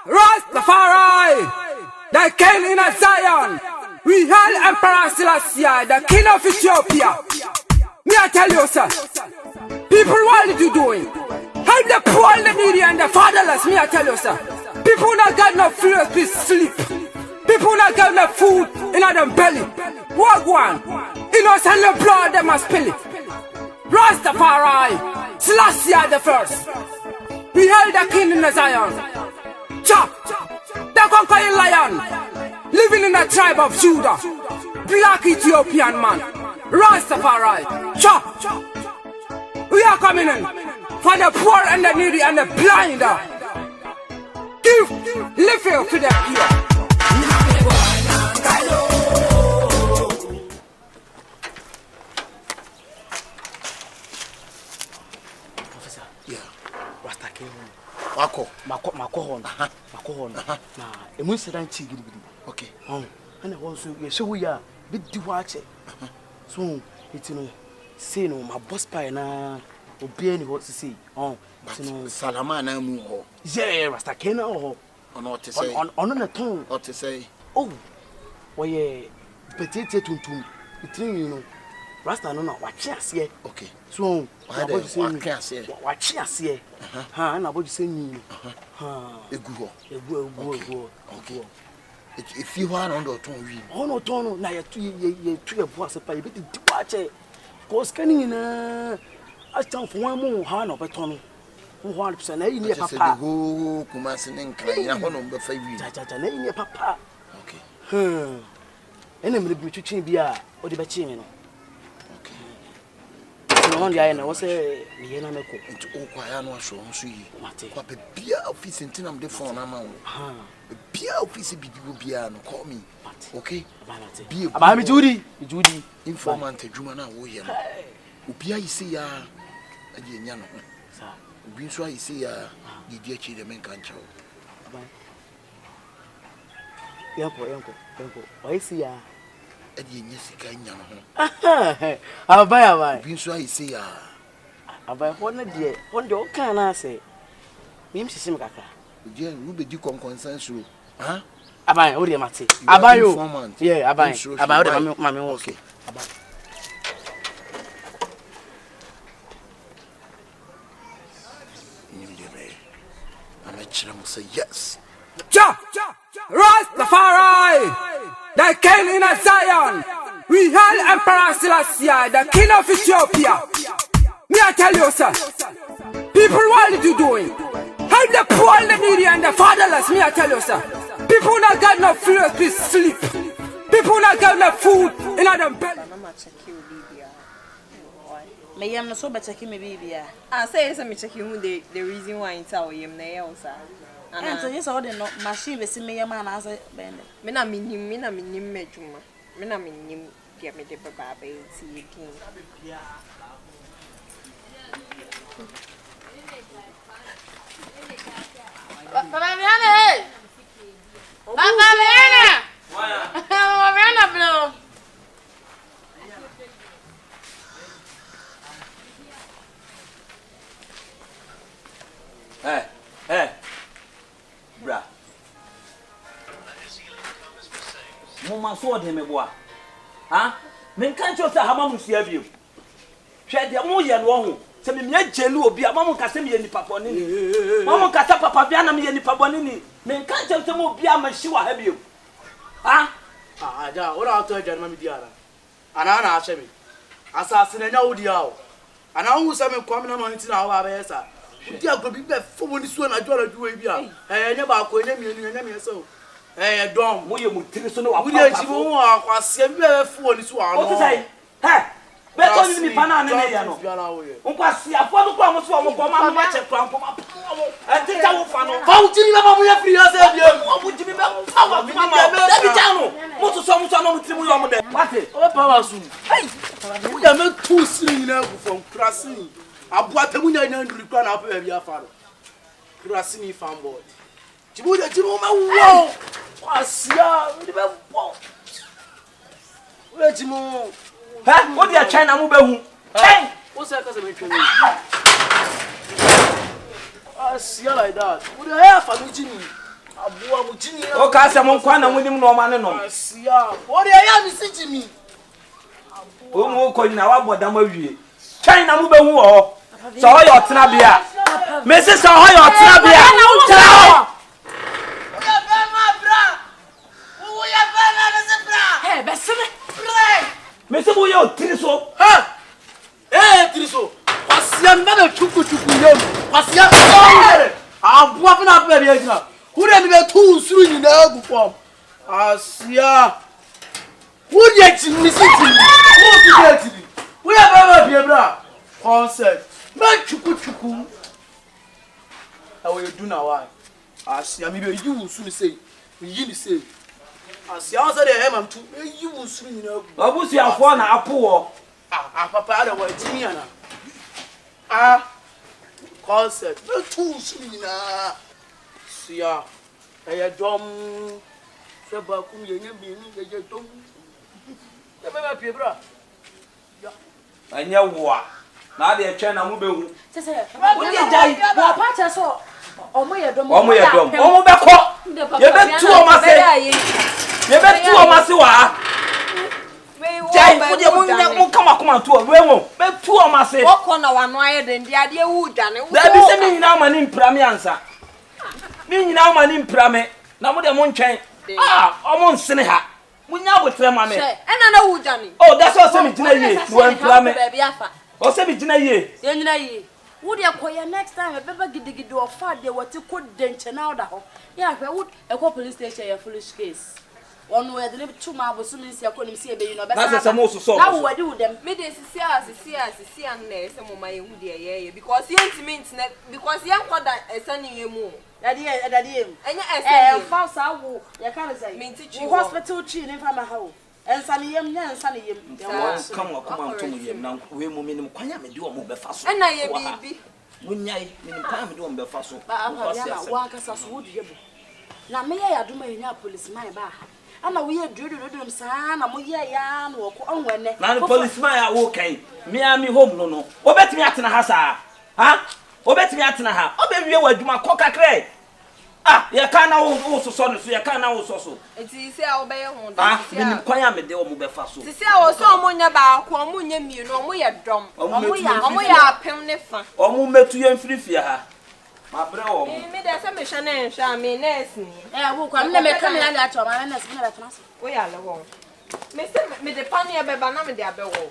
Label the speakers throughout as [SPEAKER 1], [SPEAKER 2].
[SPEAKER 1] Rastafari, the king in Zion. We hail Emperor Selassie, the king of Ethiopia. Me I tell you, sir, people, what are you doing? Help the poor, the needy, and the fatherless. Me I tell you, sir, people not got no food to sleep. People not got no food in their belly. Walk one, innocent the blood they must spill it. Rastafari, Selassie the first. We hail the king in Zion. Cha, the conquering lion, living in the tribe of Judah, black Ethiopian man. Rastafari, cha, we are coming in for the poor and the needy and the blind. Give, live here for them here.
[SPEAKER 2] Professor,
[SPEAKER 3] yeah,
[SPEAKER 2] Rasta came home.
[SPEAKER 3] Mako.
[SPEAKER 2] Na emu sedan chi gidi.
[SPEAKER 3] Okay.
[SPEAKER 2] And also you show ya big di watch. So it's no say no my boss pie na obi any what to say. No
[SPEAKER 3] Salama na mu ho.
[SPEAKER 2] Yeah, Rasta came ho.
[SPEAKER 3] On what to say?
[SPEAKER 2] On the tongue.
[SPEAKER 3] What to say?
[SPEAKER 2] Oh. Why yeah petite tuntum. Between you know. Rasta no na watch here.
[SPEAKER 3] Okay.
[SPEAKER 2] So
[SPEAKER 3] I
[SPEAKER 2] what you say?
[SPEAKER 3] Watch
[SPEAKER 2] here. Ha na what you say ni.
[SPEAKER 3] Egu.
[SPEAKER 2] Okay.
[SPEAKER 3] If you want on the ton we.
[SPEAKER 2] Oh no ton na ye tu boss pa ye be di watch. Cause scanning na as time for one more ha no beton no. 100% na yi papa.
[SPEAKER 3] The whole Kumasi nkran ya ho no be fa wi.
[SPEAKER 2] Cha na yi papa.
[SPEAKER 3] Okay.
[SPEAKER 2] Ene me bi twitwi bia o de be chi me no.
[SPEAKER 3] Okay.
[SPEAKER 2] No one ya na wo se me ye na meko.
[SPEAKER 3] Nti o kwa ya no ahwo nso yi.
[SPEAKER 2] Mate.
[SPEAKER 3] Kwa be bia office ntinam de phone na ma wo. Bia office bi bia no call me. Okay?
[SPEAKER 2] Aba me Judy.
[SPEAKER 3] Informant adwuma na wo ye no. Obia yi se ya ade nya no.
[SPEAKER 2] Sa.
[SPEAKER 3] Obi nso ayi se ya didi achi de men kan chawo.
[SPEAKER 2] Aba. Yanko. Why se ya
[SPEAKER 3] ade nya sika nya no ho.
[SPEAKER 2] Aba.
[SPEAKER 3] Obi nso ayi se ya.
[SPEAKER 2] Aba ho na de o kan na se. Mim sisi me kakra.
[SPEAKER 3] Oje ru be di konkonsanso. Ha?
[SPEAKER 2] Aba o de mate. Aba yo. Yeah, aba o de mame wo.
[SPEAKER 3] Okay.
[SPEAKER 2] Aba.
[SPEAKER 3] I'm a children say yes.
[SPEAKER 1] Cha! Rastafari, the king in Zion. We hail Emperor Selassie, the king of Ethiopia. Me I tell you, sir, people, what are you doing? Help the poor, the needy, and the fatherless. Me I tell you, sir, people not got no food to sleep. People not got no food in their belly.
[SPEAKER 4] Me am no so better ki me baby ah. Ah say me check you the reason why in tell you na e o sa. And so you saw the no machine be see me am na say bend. Me na minim medwuma. Me na minim get me the baba be ti again.
[SPEAKER 5] Baba Viana. Baba Viana. Baba Viana blow.
[SPEAKER 6] Hey, bra. Mama so de me boa. Ha? Men kan cho sa hama musia biem. Hwe de mo ye no ho. Se me jelu obi amam ka se me ye nipa boni ni. Mama ka sa papa bia na me ye nipa boni ni. Men kan cho se mo obi amashi wa ha biem. Ha?
[SPEAKER 2] Ja, ora auto ja na me diara. Ana na ache me. Asase na nya wodi a o. Ana hu se me kwam na no nti na wa ba yesa. Udi agbobi be fomo ni so na adwara duwe bi a. Nya ba ko nya mienu nya me so. Dom.
[SPEAKER 6] Mo ye mutiri so no wa
[SPEAKER 2] papa. Udi achi mo akwase bi be fo ni so ano.
[SPEAKER 6] O ti say, he. Be to ni pa na ne ya no. Nkwase afo no kwa mo so mo ko ma ma che kwa mo ma. E ti ta wo fa no.
[SPEAKER 2] Fa uti ni ba mo ya free ase biem.
[SPEAKER 6] Mo bu jimi be fa wa ma ma. Da bi ja no. Mo so no mo tiri mo yo mo de. Mate.
[SPEAKER 2] O power su. Hey. Wo ya me tu siri na go from krasi. Abua temunya nya nduri kwa na apa bia fa no. Krasi ni fan board. Jibu ma wo. Kwasia, we be wo. We jimu.
[SPEAKER 6] Ha? What dey China mo be hu? Chen.
[SPEAKER 2] What's that cause me twemi? Kwasia like that. We dey have family jimi. Abua mutini.
[SPEAKER 6] O ka se mo kwa na munim no ma ne no.
[SPEAKER 2] Asia. O de ya mi siti mi.
[SPEAKER 6] O mo ko na wa bodam awie. Twɛn na mo be hu ho. So ho yo tena bia. Me se so ho yo tena bia. Tena ho.
[SPEAKER 2] Ya be ma bra. Wo ya be na ne se bra.
[SPEAKER 5] Hey, beseme.
[SPEAKER 6] Me se bo yo tiri so.
[SPEAKER 2] Ha. Triso. Asia me na chuku yom. Asia. Abua fe na be bia gina. Who dey be too suru ni na agu form. Asia. Who dey ti mi siti. Who dey ti. We are very bra. Concept. Man chuku. How you do now why? Asia me be you soon say. You say. Asia answer the hem am too. You soon you know.
[SPEAKER 6] Obusu afo na apo wo.
[SPEAKER 2] Papa da wa timi ana. Concept. Me too soon na. Sia. E dom. Se ba ku ye nya bi ni ye dom. E be pie bra.
[SPEAKER 6] Anya wo na de etwe na mo be hu
[SPEAKER 5] Sese wo dey dai wo pa so omo ye dom
[SPEAKER 6] omo be ko ye be tu o ma se wa jai wo de mo kama tu o we mo be tu o ma se
[SPEAKER 4] wo ko na wa no aye de ndi ade wu dwane wo
[SPEAKER 6] da bi se mi nyina ma ni mpra me ansa mi nyina ma ni mpra me na mo de mo ntwen omo nsene ha munya botre ma me
[SPEAKER 4] ena na wu dwane
[SPEAKER 6] oh that's all say mi gina ye wo mpra me o say mi gina ye
[SPEAKER 5] wo de koye next time beba gidigidi o fa de wati ko denche na oda ho ya hwe wo e ko police station ya foolish case onu we de tu ma bo so mi si akonim si ebe yi no be
[SPEAKER 6] na se mo so
[SPEAKER 5] na wo wadi wo dem
[SPEAKER 4] me de sisi an na ese mo ma ye hu de ye because ye intimate na because ye nkoda esani ye mu
[SPEAKER 5] dadi em
[SPEAKER 4] enya ese
[SPEAKER 5] fa sa wo ya kan say wo hospital tree ni fa ma ha wo ensani yem ya
[SPEAKER 6] come on to yem na we mu minim kwanya me de o mo be fa so
[SPEAKER 4] ena ye bibi
[SPEAKER 6] munyai minim kwanya me de o mo be fa so
[SPEAKER 5] ba ya wa ka sa so wo de bo na me ya aduma ye nya policeman ba ana wo ye dudududum sa na mo ye ya na wo ko onwene
[SPEAKER 6] na policeman ya wo kan me ami home no obetimi atena ha sa obetimi atena ha obewie wadwuma kokakre ya kana wo so no so ya kana wo so
[SPEAKER 4] enti se a obeye hu
[SPEAKER 6] de minim kwanya me de o mo be fa so
[SPEAKER 4] se a wo so omunya ba ko omunya mienu omuye dom omuye apem ne fa
[SPEAKER 6] omu metu ye mfirifia ha ma bre wo
[SPEAKER 4] me de se me hwe na nhwa me nurse ni
[SPEAKER 5] wo kwa me me kamera na acho ma nurse me na betena so
[SPEAKER 4] wo ya le wo me se me de pan ye be ba na me de abe wo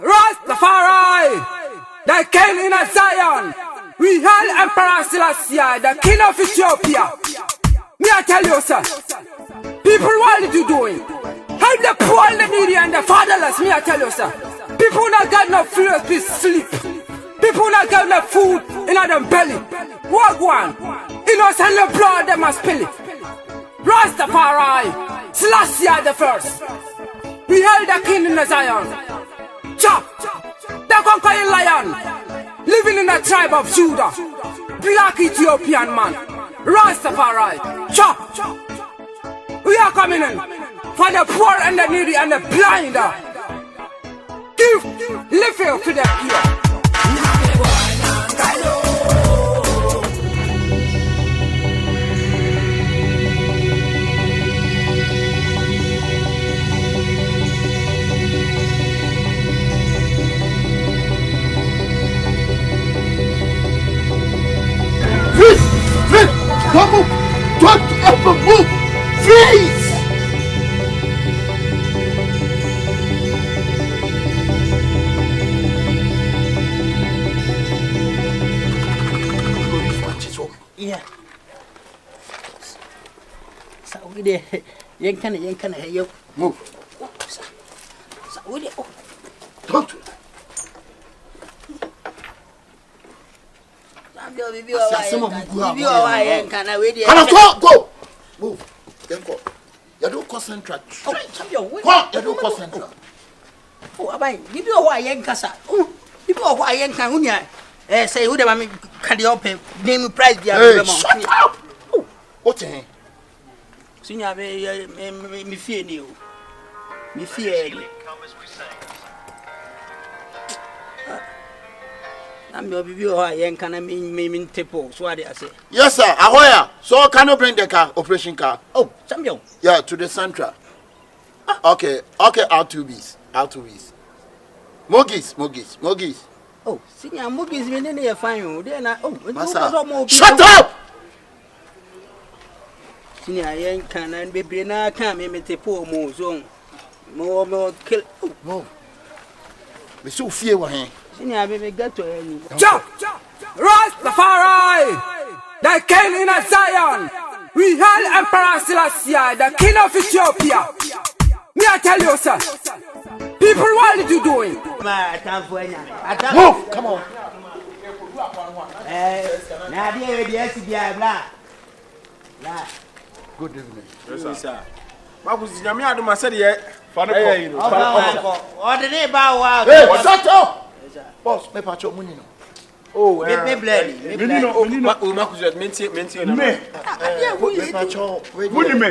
[SPEAKER 1] Rastafari, the king in Zion. We hail Emperor Selassie, the king of Ethiopia. Me I tell you, sir. People, what are you doing? Help the poor, the needy, and the fatherless. Me I tell you, sir. People not got no food to sleep. People not got no food in their belly. What one? Innocent blood they must spill it. Rastafari, Selassie the first. We hail the king in Zion. The conquering lion, living in the tribe of Judah, black Ethiopian man, Rastafari. We are coming in for the poor and the needy and the blind. Give living to the pure.
[SPEAKER 3] Don't ever move! Freeze!
[SPEAKER 7] Yeah. So we there. You can help.
[SPEAKER 3] Move.
[SPEAKER 7] So we there.
[SPEAKER 3] Don't. Go! Move. Then go. You don't concentrate. You don't concentrate.
[SPEAKER 7] Oh, abai, give you why yen kasa. Oh, give you why yen kan unya. Say who the mami kadi up name price dia be mo.
[SPEAKER 3] Shut up. What eh?
[SPEAKER 7] Sinya me fie ni o. Me fie ni. I'm your baby or yen kan me tepo. So what I say.
[SPEAKER 3] Yes sir, Ahoya. So can you bring the car, operation car?
[SPEAKER 7] Oh, champion.
[SPEAKER 3] Yeah, to the central. Okay, R2Bs. Mogis.
[SPEAKER 7] Oh, senior Mogis been in here fine. Then
[SPEAKER 3] Shut up!
[SPEAKER 7] Senior young can be brina can me te poor more zone. More kill.
[SPEAKER 3] No. We so fear wa hen.
[SPEAKER 7] Senior baby get to any.
[SPEAKER 1] Jump! Rastafari! The king in Zion! We hail Emperor Selassie, the king of Ethiopia! Me I tell you, sir. People, what are you doing?
[SPEAKER 3] Move! Come on. Good evening.
[SPEAKER 2] Yes, sir. Marcus, Yami Adama said, "Yeah,
[SPEAKER 3] Hey, shut up! Boss, me patch up money.
[SPEAKER 2] oh,
[SPEAKER 7] Me blood.
[SPEAKER 2] Marcus, maintain.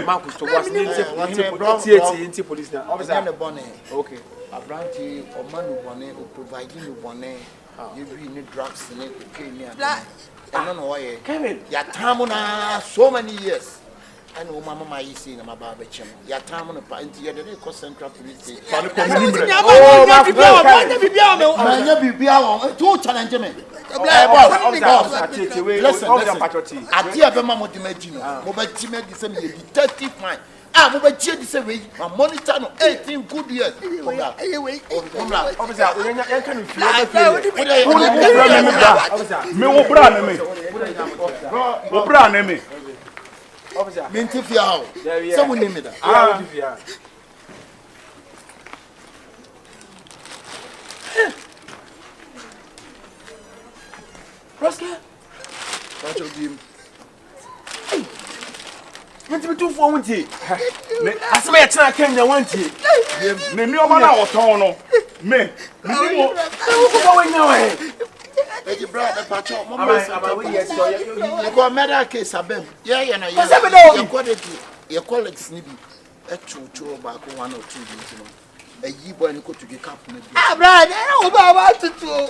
[SPEAKER 2] Marcus, to was into police now. Okay.
[SPEAKER 3] Abranti or manu bonnet or providing you bonnet. You need drugs and cocaine. I don't know why.
[SPEAKER 2] Kevin,
[SPEAKER 3] your time on so many years. I know Mama my seen my barbecue. Your time on a pint here, the cost central police station. Oh, two challenge me. Listen. I dear Bema Motimagino, Mobatima detective mind. Mobachi this way, my monitor 18 good years.
[SPEAKER 2] Officer, you can feel Officer,
[SPEAKER 3] Mintifia, someone name it.
[SPEAKER 2] Rosca,
[SPEAKER 3] What you do?
[SPEAKER 2] want to do for 1 tea? I swear, I can't get 1 tea. Me, no man out on me. Going away.
[SPEAKER 3] You brought the patch up. You got murder case, Abem. Yeah, your colleagues need a true back 1 or 2 days. A ye boy and go to get cap.
[SPEAKER 7] Brad, I want to do.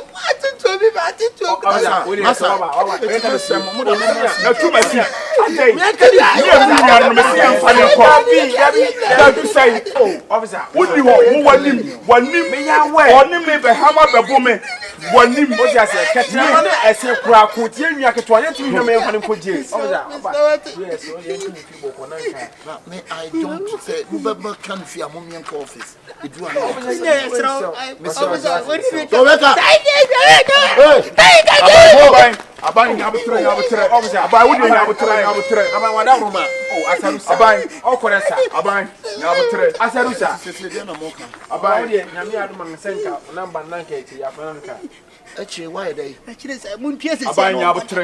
[SPEAKER 3] Actually, why are they?
[SPEAKER 7] Actually, I won't pierce it.
[SPEAKER 6] Aban yabutre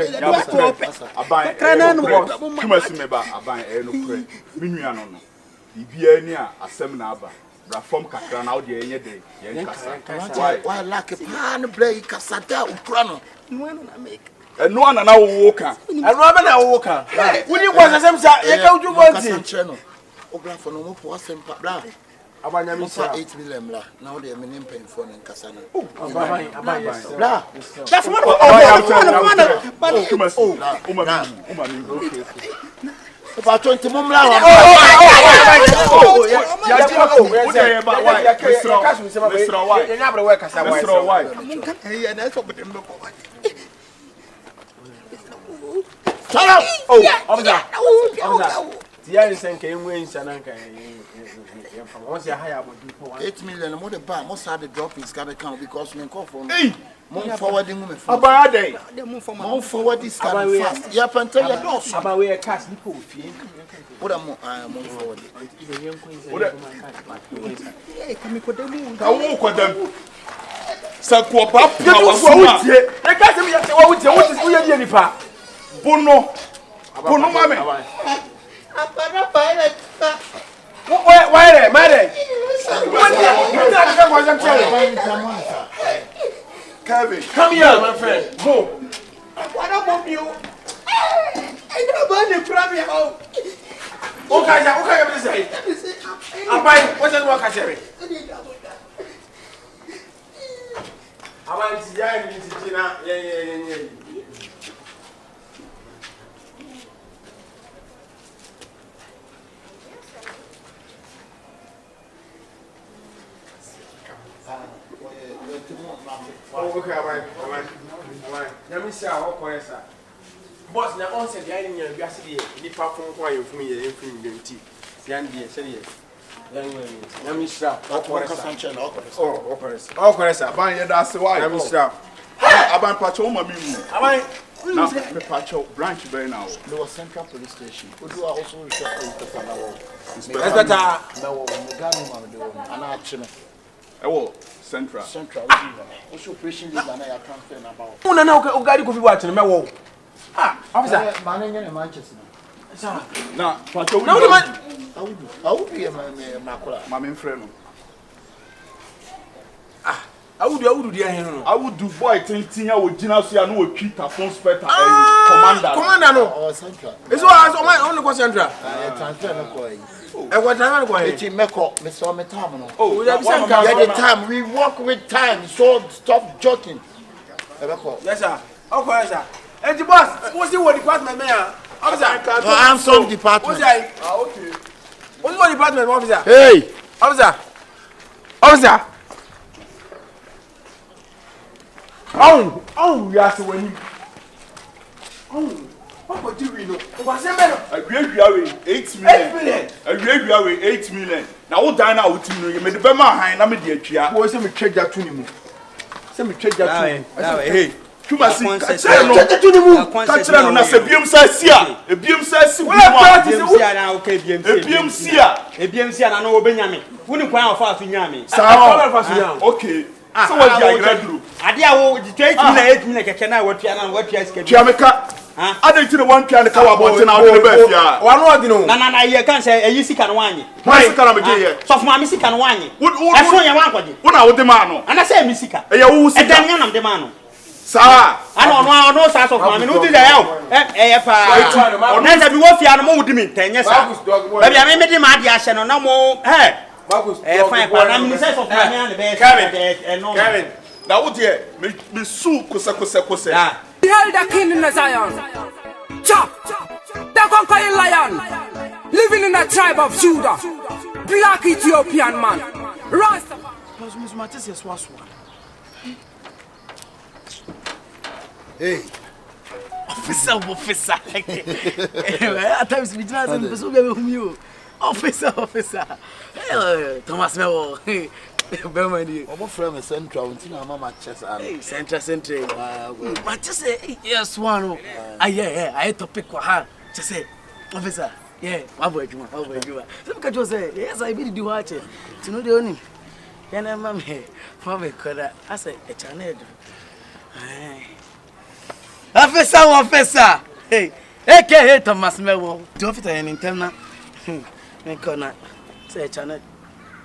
[SPEAKER 6] aban kuma si meba aban no kure minua no no bibia ni a asem na aba bra form kakra na ode enye de yen kasa
[SPEAKER 3] Why like a pan play casada uprano?
[SPEAKER 7] No one na make.
[SPEAKER 6] eno ana na wo ka
[SPEAKER 2] eno aba na wo ka woni kwa asem sa ye ka uju bonti
[SPEAKER 3] Obra for no po asem pa bra.
[SPEAKER 2] Abanya mi sa
[SPEAKER 3] 8 million bla. Now they meaning paying for in Kasana.
[SPEAKER 2] Aban
[SPEAKER 3] Bla.
[SPEAKER 7] That's one.
[SPEAKER 3] About 20 mumla. Once you hire 8 million, more the bar, most of the drop is gonna count because men call for me. More forwarding women.
[SPEAKER 6] About day.
[SPEAKER 3] More forward this kind fast. You can tell your doors.
[SPEAKER 2] About where cash people fee.
[SPEAKER 3] What am I more forward?
[SPEAKER 6] Sakwa papa wasuma.
[SPEAKER 2] E ka se mi ya wo je wo ti wo ye nipa.
[SPEAKER 6] Bono mame.
[SPEAKER 2] Why there, my
[SPEAKER 6] Kevin,
[SPEAKER 2] come here, my friend. Go.
[SPEAKER 7] What about you? I don't want to cry me out.
[SPEAKER 2] Okay, what say? Abai, what's that work I say? Abai, it's yeah, it's Gina. Yeah. Okay, abai. Nyami say how correct sir. Boss na on say dey nya bi ase dey ni pa fon ko ayen fun ye enfin dem ti. Sian dey say dey. Nyami sha how correct sir. Oh, correct. How correct sir.
[SPEAKER 3] Ban ye da se why.
[SPEAKER 2] Nyami sha.
[SPEAKER 3] Aban pacho o ma mi mu.
[SPEAKER 2] Abai.
[SPEAKER 3] Na me pacho branch very now.
[SPEAKER 8] There was Central Police Station. Odu also report inspector na wo.
[SPEAKER 2] Inspector
[SPEAKER 8] na wo me ganu ma me do ana achime.
[SPEAKER 3] Ewo Central.
[SPEAKER 8] Also operation leader na ya transfer na bawo.
[SPEAKER 2] Una na o gari ko fi wa chene mewo. Officer.
[SPEAKER 8] Man nye na Manchester.
[SPEAKER 2] Sir.
[SPEAKER 3] Na pacho
[SPEAKER 2] Na o man
[SPEAKER 8] Awudu ye ma kola.
[SPEAKER 3] Ma me frɛ no.
[SPEAKER 2] Awudu dey here no.
[SPEAKER 3] Awudu boy tintin ya wo gina so ya no wo twi tapon specter commander.
[SPEAKER 2] Commander no.
[SPEAKER 8] Oh Central.
[SPEAKER 2] Eso on the Central.
[SPEAKER 8] Transfer na ko yi.
[SPEAKER 2] E go transfer ko here.
[SPEAKER 8] Eti meko me so me time no.
[SPEAKER 2] Oh, we have Central.
[SPEAKER 8] Get the time. We work with time. So stop joking.
[SPEAKER 2] Yes sir. Okay sir. And the boss, what's the department man? Officer.
[SPEAKER 8] I'm some department.
[SPEAKER 2] Okay. What's the department officer?
[SPEAKER 8] Hey.
[SPEAKER 2] Officer. Oh, we are so when you. What do we know? What's the matter?
[SPEAKER 3] Agreed 8 million. Agreed 8 million. Now what Daina out to you made the Bema high na me dey atwa.
[SPEAKER 2] Boy say me trade that to him. Say me trade that to him.
[SPEAKER 3] Hey. Kuma si
[SPEAKER 2] trade to him.
[SPEAKER 3] Kachira no na se biem sa si a. Ebiem sa si bi
[SPEAKER 6] BMC na no obenyame. Woni kwan afa aso nyame.
[SPEAKER 3] Okay. So what you agree do?
[SPEAKER 6] Ade a wo 8 million keke na watua na watua sika.
[SPEAKER 3] Tiameka. Ade ti the one pian ka wa bonte na wo be fia.
[SPEAKER 2] Wa no odi no.
[SPEAKER 6] Na ye kan say eyi sika no wanye.
[SPEAKER 3] Why sika na me dey here?
[SPEAKER 6] So for me sika no wanye.
[SPEAKER 3] Efo
[SPEAKER 6] ya wan kwaje.
[SPEAKER 3] Wo na wo de ma no.
[SPEAKER 6] Ana say mi sika.
[SPEAKER 3] E ya wo sika.
[SPEAKER 6] Edan ya nam de ma no.
[SPEAKER 3] Sa.
[SPEAKER 6] Ana no sa so for me no ti dey e pa. Na say bi wo fia no mo wudi mi tenye sa. Ba bia me de ma ade ahye no na mo fine pa na mi say so for me na be
[SPEAKER 3] Kevin. Now what here? Me su kose.
[SPEAKER 1] Behold the king in the Zion. Chop. The conquering lion. Living in the tribe of Judah. Black Ethiopian man. Rasta.
[SPEAKER 8] Hey.
[SPEAKER 7] Officer. At times we just person be whom you. Officer. Thomas Mewo. Bermani.
[SPEAKER 8] Omo frame me Central until na mama chess and.
[SPEAKER 7] Hey, Central. But just say yes one. Yeah. I topic kwa ha. Just say officer. Yeah, mabo ejuma. So because you say yes I be do watch. To know the only. Ya na mama me koda. I say e channel. Officer. Hey, hey, Thomas Mewo. The officer in internal. Me kona. Say channel.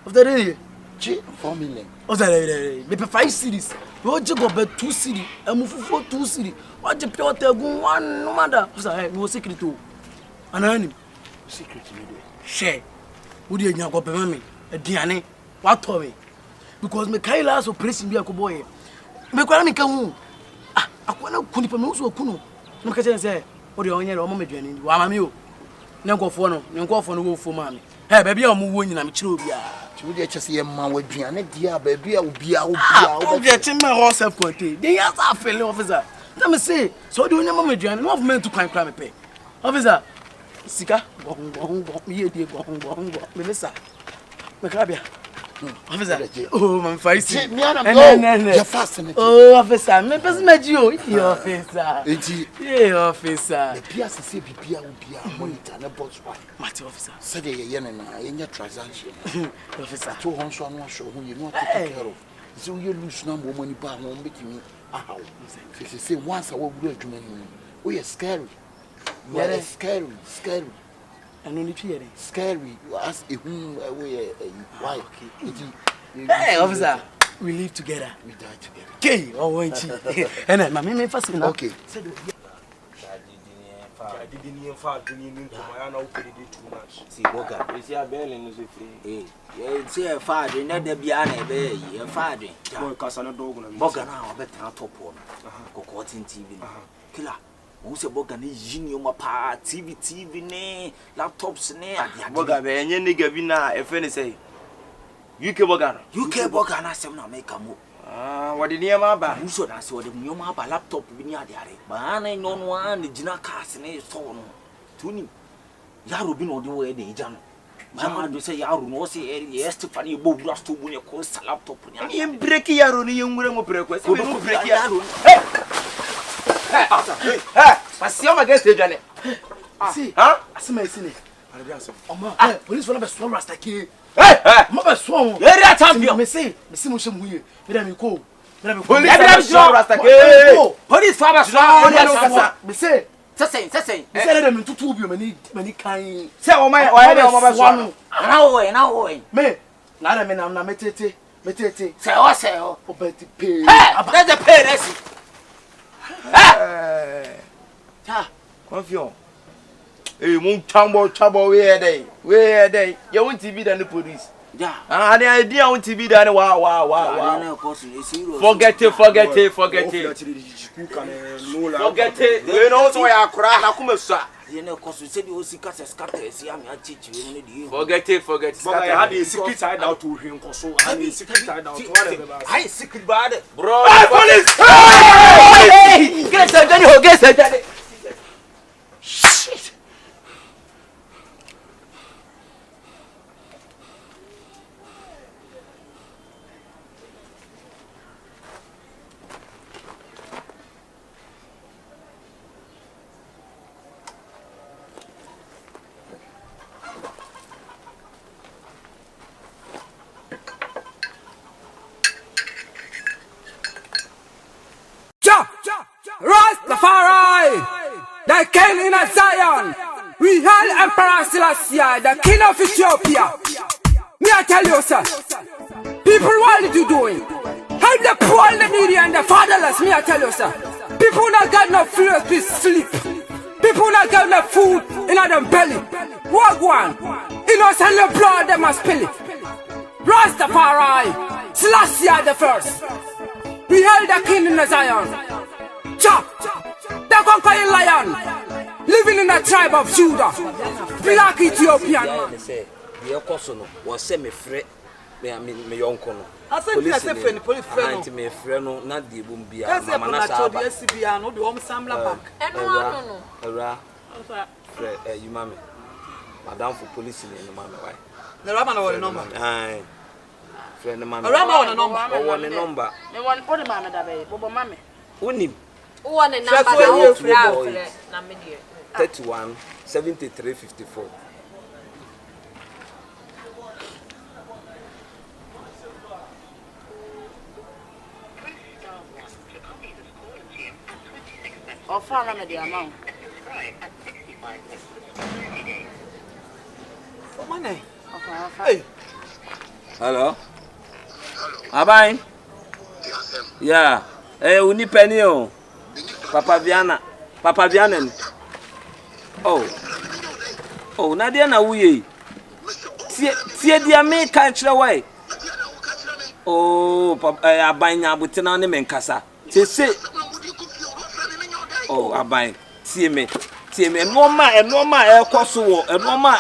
[SPEAKER 7] Of the day.
[SPEAKER 8] 4 million.
[SPEAKER 7] Oh, me 5 cities. You just go bet 2 cities. And move for 2 cities. What you pay one no matter. Say no secret to. Anani.
[SPEAKER 8] Secret me do.
[SPEAKER 7] Share. Would you go be me? Diane. What to me? Because me kai last operation bi akoboy. Me kwara me ka hu. Akwana kuni pa me so kunu. Me ka say, "What you onye o mo meduane ni. Wa ma me o." Nyankofo no wo fo ma me. Hey, baby, I'm moving. I'm children.
[SPEAKER 8] You just see a man with Diana, dear baby. I'll be out.
[SPEAKER 7] I'll get in my horse up for tea. They are a fellow officer. Let me say, so do you know my Diana? No men to crime pay. Officer, Sika, Melissa, Macabia. Officer, oh, my face.
[SPEAKER 8] You're fascinating.
[SPEAKER 7] Oh, officer, me person met you. Officer. Yeah, officer.
[SPEAKER 8] The Piazza say Pia will be a monitor and a boss wife.
[SPEAKER 7] Matter officer.
[SPEAKER 8] Said a yen in your transaction.
[SPEAKER 7] Officer.
[SPEAKER 8] 2 horns on one show who you know take care of. So you lose no more money by won't make me a house. If you say once I will do it to me, we are scary. You are scary.
[SPEAKER 7] And only
[SPEAKER 8] scary. You ask a why?
[SPEAKER 7] Hey, officer, we live together.
[SPEAKER 8] We die together.
[SPEAKER 7] Okay, oh, won't you? And then, Mammy, first,
[SPEAKER 8] okay.
[SPEAKER 2] I didn't fight to me. I know too much.
[SPEAKER 9] See, Boga, is your belly? Eh, it's a father, not the Biana, a father. Boga now, I bet not top one. Go caught in TV. Killer. Who's a Boga is Junior Pa, TV, ne, laptops, ne, Boga, and Yenny Gavina, if any say. UK Boga, I said, now make a move. What the near my back? Who should I saw the new map laptop with me? But I know one, the Gina Cassin is torn. Tuni Yarubin or the way they jam. Mamma do say Yaru no say yes to funny book to win your course laptop. I'm breaking Yaru, young woman break. Break Yaru. Hey, I see him against the Janet. See, huh? I see my sin. Police will have a strong rasta key. Hey, Mother Swan, let that champion. Me say, Muslim we. Let me go. Police rasta key. Police father strong. Me say, say. Me say them into two be many kind. Say o my Mother Swan. Now me. Na dem na metete. Say o. Obeti pay. That's the pay that's. Ha, Confion. Hey, moon trouble where they. You want to be than the police. Yeah. And the idea want to be than wow. Forget it. Forget it. You know so I cry. I come sir. You know, cause we said you see scatter. See, I'm teach you. Forget it. I had a secret side out to him. So I had a secret side out to whatever. I secret bad, bro. Police! Hey! Get that, shit!
[SPEAKER 1] Rastafari, the king in Zion. We hail Emperor Selassie, the king of Ethiopia. Me I tell you, sir. People, what are you doing? Help the poor, the needy, and the fatherless. Me I tell you, sir. People not got no food to sleep. People not got no food in their belly. Walk one. Innocent the blood they must spill it. Rastafari, Selassie the first. We hail the king in Zion. The conquering lion, living in the tribe of Judah, black Ethiopian man.
[SPEAKER 6] Say, the Okosono was semi-free. Me uncle.
[SPEAKER 7] I said, I said,
[SPEAKER 6] friend, me friend, not the Bumbia.
[SPEAKER 7] I said, the SCB, no, the home Samla bank.
[SPEAKER 6] And you, mammy, Madame for police in the mammy.
[SPEAKER 7] The Raman or the number.
[SPEAKER 6] Aye, friend, the mammy.
[SPEAKER 7] Raman or
[SPEAKER 6] the number.
[SPEAKER 5] Me want put him on that way, Bobo Mammy.
[SPEAKER 6] Unim.
[SPEAKER 4] One and number
[SPEAKER 6] 31 73 54.
[SPEAKER 5] Or far the amount.
[SPEAKER 7] For money.
[SPEAKER 5] Hey.
[SPEAKER 6] Hello. Abai. Yeah. Hey, uni penny o. Papa Viana. Oh, na dia na wuye. Tie dia me kan kire wai. Oh, papa aban nya abutena ne menkasa. Se. Oh, aban. Tie me. Enoma ekoso wo. Enoma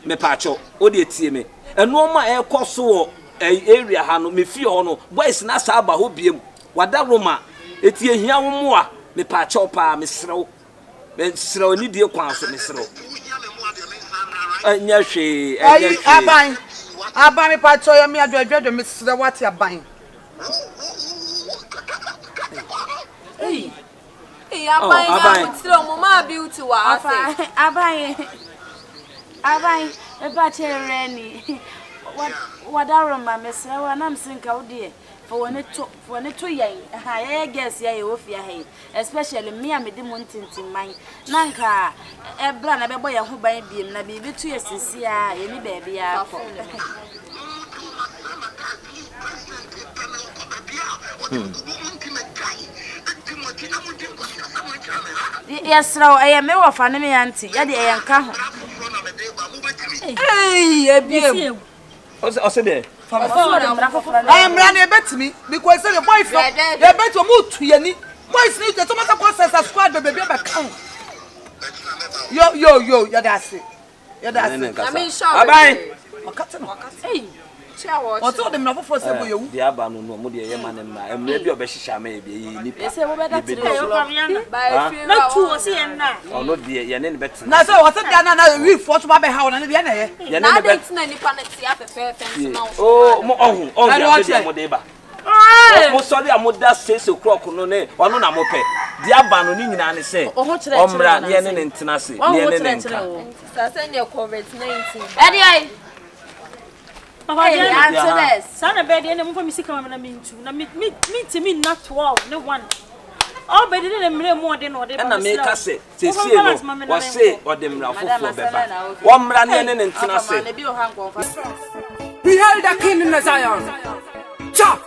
[SPEAKER 6] me pacho. O de tie me. Enoma ekoso wo area ha no me fie ho no. Boys na sa aba ho biem. Wada Roma. Eti ehia wo mo a me pacho pa me serew. Me serew ni die kwan so me serew. Anya hwe,
[SPEAKER 7] Aban me pacho ya me adwadwa me serew what aban.
[SPEAKER 4] Hey, aban serew mo ma beauty wa ase.
[SPEAKER 5] Aban e ba chere ni. Wada Roma me serew anam sinka wo die. For when it to young, I guess ya ofia hay, especially me and me demontin mine. Nanka, a brand of a boy who by beam, na be 2 years since ya, any baby. Yes, so I am a family auntie, yet I am come.
[SPEAKER 7] Hey, a beer.
[SPEAKER 6] What's there?
[SPEAKER 7] I am running a bet to me because the boys they bet to move to Yanni. Boys need the tomato process as squad baby back. Yo, that's it.
[SPEAKER 4] I mean,
[SPEAKER 6] Abai.
[SPEAKER 7] Hey,
[SPEAKER 4] What told them for say you?
[SPEAKER 6] The abano no mo de man and maybe obeshisha me be ni.
[SPEAKER 5] They say we better to
[SPEAKER 4] Not two see and now.
[SPEAKER 6] Oh no dear, your name better.
[SPEAKER 4] Na so what na we for to be how na be na ye.
[SPEAKER 6] Na
[SPEAKER 4] dey tina ni pa na ti afefe fence ma.
[SPEAKER 6] Oh mo mo de ba. Mo sorry amoda 6 o'clock no ne ono na mo pe. The abano ni nyina ne say. Omra ne ne ntena se. Ne ne nka.
[SPEAKER 4] Sa say ne COVID-19.
[SPEAKER 5] Edi ai.
[SPEAKER 4] Papa dey
[SPEAKER 5] answer this.
[SPEAKER 10] Sana be dey na mo fa mi sika ma na mintu. Na me not 12 ne 1. Oh be dey na mre mo de no de ba.
[SPEAKER 6] Na me ka se no. Wa say o de mra fofo beba. Omra ne ne ntena se.
[SPEAKER 1] We held the king in the Zion. Cha!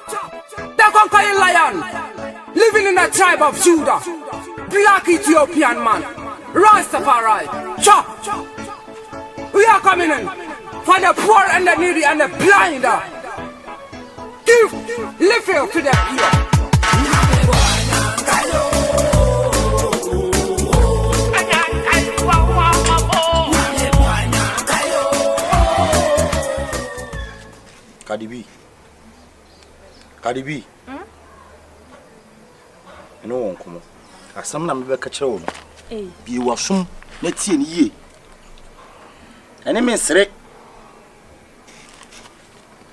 [SPEAKER 1] The conquering lion. Living in the tribe of Judah. Black Ethiopian man. Rastafari. Cha! We are coming in for the poor and the needy and the blind. Give little to the ear.
[SPEAKER 2] Cardi B. No one come. Asam na me ka kire wo. Bi wasum na tie ni ye. Ene me sere.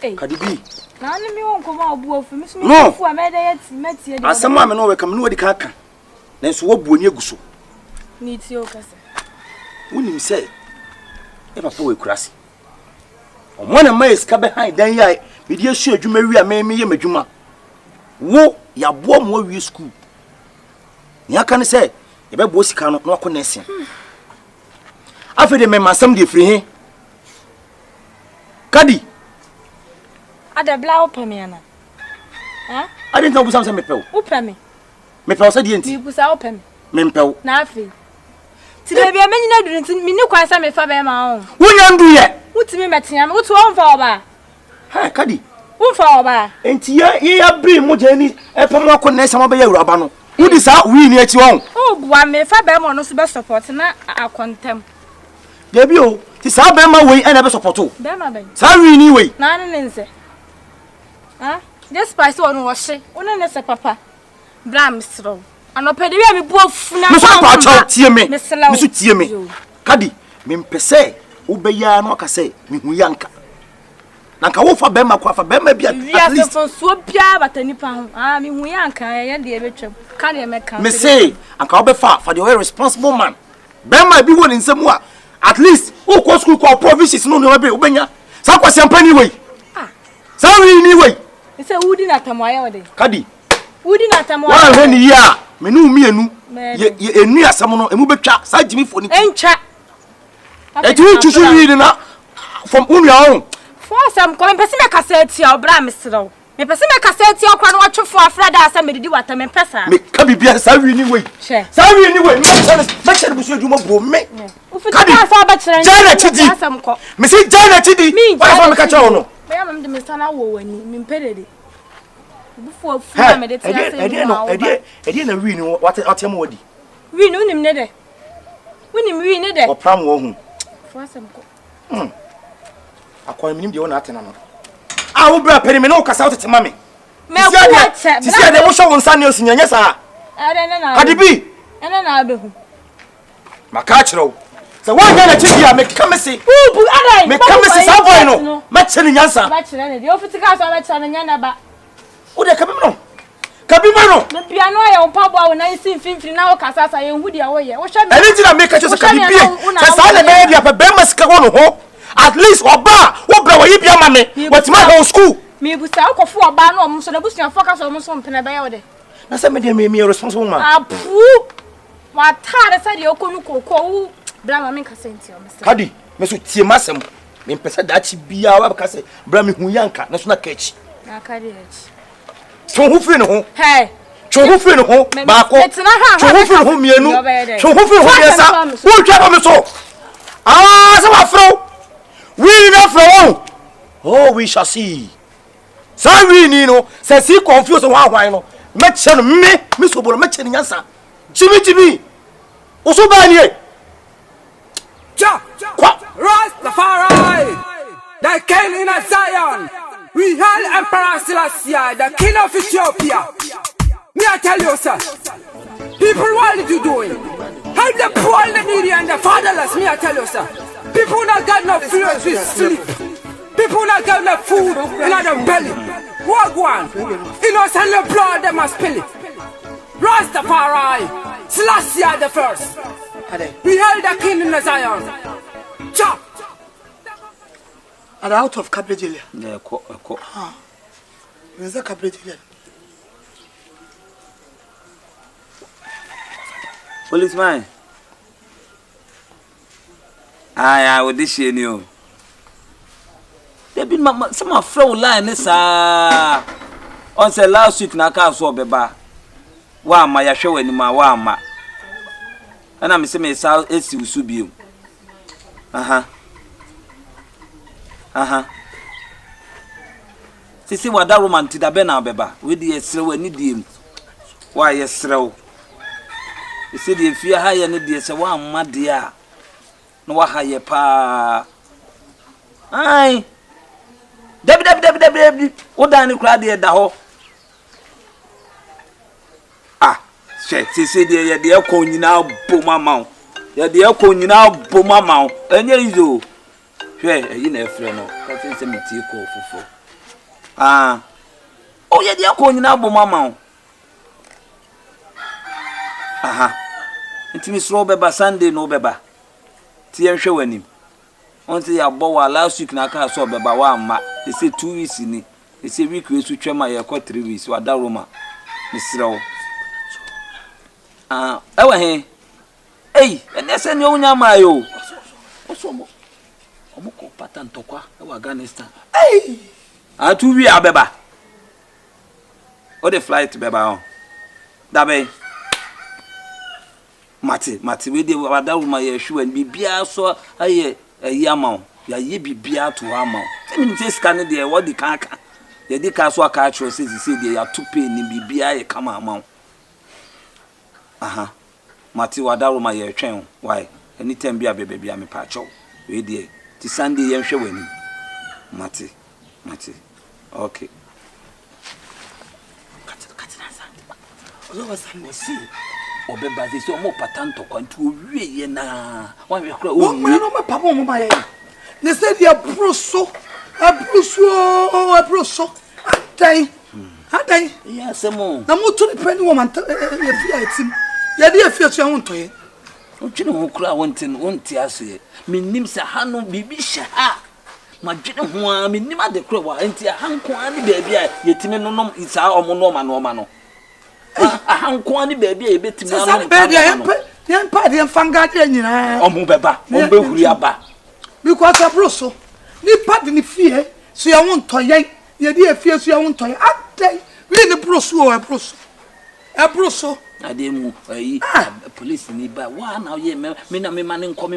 [SPEAKER 2] Cardi B.
[SPEAKER 10] Na ne mi won komo obu ofu mi so mi ofu amede yeti metie de.
[SPEAKER 2] Asam ma me no we kam no wadi ka aka. Na so wo buoni aguso.
[SPEAKER 10] Ni ti o kasa.
[SPEAKER 2] Wonim say e papa we kurase. Omona mai ska be han dan yai me die su adwuma wi a me ye madwuma. Wo ya bo mo wi school. Ni aka ne say e be bo sika no na akọ nese. Afede me masam de firi he. Kadi.
[SPEAKER 10] Ada bla opame ana. Ha?
[SPEAKER 2] Ade nta busam se me pew.
[SPEAKER 10] Opame.
[SPEAKER 2] Me pew se de enti.
[SPEAKER 10] Mi busa opame.
[SPEAKER 2] Me pew.
[SPEAKER 10] Na afi. Ti be bia menyi na duru nti mi ni kwan sa me fa be ma ho.
[SPEAKER 2] Wonya ndu ye.
[SPEAKER 10] Utimi metia me utu won fa oba.
[SPEAKER 2] Ha Kadi.
[SPEAKER 10] Won fa oba.
[SPEAKER 2] Enti ya bri mo jani e pam akọ nese ma be ya uraba no. Wudi sa wi ni ati won.
[SPEAKER 10] Oh bua me fa be mo no so be support na akontem.
[SPEAKER 2] Debi o, ti sa be ma we e na be support o.
[SPEAKER 10] Be ma ben.
[SPEAKER 2] Sa wi ni we.
[SPEAKER 10] Na ne nse. Ha? This spice one wo hye. One ne se papa. Bram stro. Anopede wi a me bu afuna.
[SPEAKER 2] Me so pa cha tie me. Me so tie me. Kadi, me mpese wo be ya no ka se me hu yanka. Na nka wo fa be ma kwa fa be ma bia at least.
[SPEAKER 10] So so bia batani pa ho. Ah me hu yanka ye de betwam. Ka de me kan.
[SPEAKER 2] Me say anka wo be fa for the responsible man. Be ma bi wo ni nsem a at least wo ko school ko provisions no no be wo benya. Sa kwase ampani we. Ah. Sa wi ni we.
[SPEAKER 10] Me say wudi na tamoya wo de.
[SPEAKER 2] Kadi.
[SPEAKER 10] Wudi na tamoya.
[SPEAKER 2] Wa he ni ya. Me nu mienu. Ye enu asam no emu betwa sa jimi fo ni.
[SPEAKER 10] Encha.
[SPEAKER 2] E tu chuchu wi ni na from unua on.
[SPEAKER 10] For some come person me kaseti obra me serew. Me person me kaseti okwa no twefo afrada asa me didi wata me pesa.
[SPEAKER 2] Me ka bibia sa wi ni we. Sa wi ni we. Me chere busu adwuma bro me.
[SPEAKER 10] Kadi asa ba chere.
[SPEAKER 2] Jana tidi. Me say jana tidi. Why for me ka chere no?
[SPEAKER 10] Me am de me sana wo wani me mpedede. Before fu me de tia say.
[SPEAKER 2] Ede na wi ni what atem wodi.
[SPEAKER 10] Wi ni unim ne de. Unim wi ne de.
[SPEAKER 2] Opram wo hu.
[SPEAKER 10] For some ko.
[SPEAKER 2] Akwa minim de wona atena no. Ah wo bra pere me no kasa wotete ma me.
[SPEAKER 10] Me ko wate.
[SPEAKER 2] Ti se de wo hwo wonsa ne osunyanye sa.
[SPEAKER 10] Ade ne na.
[SPEAKER 2] Kadi bi.
[SPEAKER 10] Ene na abehu.
[SPEAKER 2] Maka kire wo. Se wo nya na chidi a me kame se.
[SPEAKER 10] Bu adai.
[SPEAKER 2] Me kame se sa boy no. Ma chene nyansa.
[SPEAKER 10] Ba chere ne de ofitika so ba chere ne nyana ba.
[SPEAKER 2] Wo de kabi no. Kabi ma no.
[SPEAKER 10] Me bia no ya opabo a wona nsi mfimfini na wo kasa sa ye hu dia wo ye. Wo hwe me.
[SPEAKER 2] Eni ti na me ka chose kabi bi. Se sa le be dia pe be ma sika wo no ho. At least oba wo bra wo yibia ma me. What ma go school.
[SPEAKER 10] Me busa akofo oba na omso na busu afọ so omso mpene be ye wo de.
[SPEAKER 2] Na say me dey me responsible man.
[SPEAKER 10] Apu. Wa tare sa de okonu kokko wu bra ma me kasa nti o me.
[SPEAKER 2] Kadi, me so tie masem. Me mpesa da chi bia wa ka say bra me hu yanka na so na kachi.
[SPEAKER 10] Na kadi echi.
[SPEAKER 2] Chon hu firi no ho.
[SPEAKER 10] Hey.
[SPEAKER 2] Chon hu firi no ho. Ba ko. Chon hu firi ho mienu. Chon hu firi ho yesa. Wo twa ba me so. Ah, so wa fro. We na fro. Oh, we shall see. So we ni no, say see confuse ho ahwan no. Me che no me so bolo me che nyansa. Chimi. Oso ba ni e.
[SPEAKER 1] Ja! Rastafari! The king in Zion! We hail Emperor Selassie, the king of Ethiopia. Me I tell you, sir. People, what are you doing? Help the poor, the needy, and the fatherless. Me I tell you, sir. People not got no food to sleep. People not got no food in their belly. Walk one. Innocent the blood they must spill it. Rastafari, Selassie the first. We hail the king in the Zion. Chop.
[SPEAKER 7] And out of Kabenezer.
[SPEAKER 6] Yeah,
[SPEAKER 7] Where's the Kabenezer?
[SPEAKER 6] Policeman. I would this year new. There been some of flow line this on say last week na car so beba. Wa ma ya hwe wani ma wa ma. Ana me se me sa esi usubiem. Aha. Sisi wada romanti da be na beba. We di esrew ani diem. Wa yesrew. Sisi di fie ha ye ne di se wa ma de a. No wa ha ye pa. Ai. Debi. O dan ni kura de da ho. Ah, sisi di ye de ko nyina bo mama. Ye de ko nyina bo mama. Enye izo. Hwe eyi na efre no. Ka se me ti ko fofo. Ah. O ye de ko nyina bo mama. Aha. Ntimi sro beba Sunday no beba. Ti en hwe wanim. On say ya bo wa last week na ka so beba wa amma. They say 2 weeks ni. They say week we su twema ye ko 3 weeks wa da Roma. Ni sro. Ah, ewa he. Ei, ene se ni onya ma yo. Osomo. Omoko patan tokwa ewa Afghanistan. Ei! Ah 2 weeks abeba. O the flight beba on. Da be. Mati we dey wa da Roma ye hwe an bibia so aye amount. Ya ye bibia to amount. Tell me this can dey what the kan kan. Ye dey ka so aka actually say dey ya to pay ni bibia ye kama amount. Aha. Mati wada Roma ye twen why anytime bia bia me pa chow. We dey ti Sunday ye hwe wani. Mati. Okay. Katina Sunday. Ozo was see. Obeba ze so mo patanto kwantu owie ye na wan we kra o
[SPEAKER 7] ma no ma papa mo ma ye ne se dia broso atai
[SPEAKER 6] ya semo
[SPEAKER 7] na mo to ni peni wo man ye fi atim ye de fi atua ho ntoye
[SPEAKER 6] o twene ho kra wonti ase minnim se ha no bibi hye ha ma dwene ho a minnim ade kra wa enti ha nko ani baabi a yetime nonom isa omo no ma no ahanko ani baby e betimi anu
[SPEAKER 7] yempa de fanga de nyina
[SPEAKER 6] omu beba ombe huri aba
[SPEAKER 7] because abroso ni pad ni fie so ya won toyen ye de fie so ya won toyen adai we ni broso o abroso
[SPEAKER 6] ade mu ayi police ni ba wa na ye me na me mane nko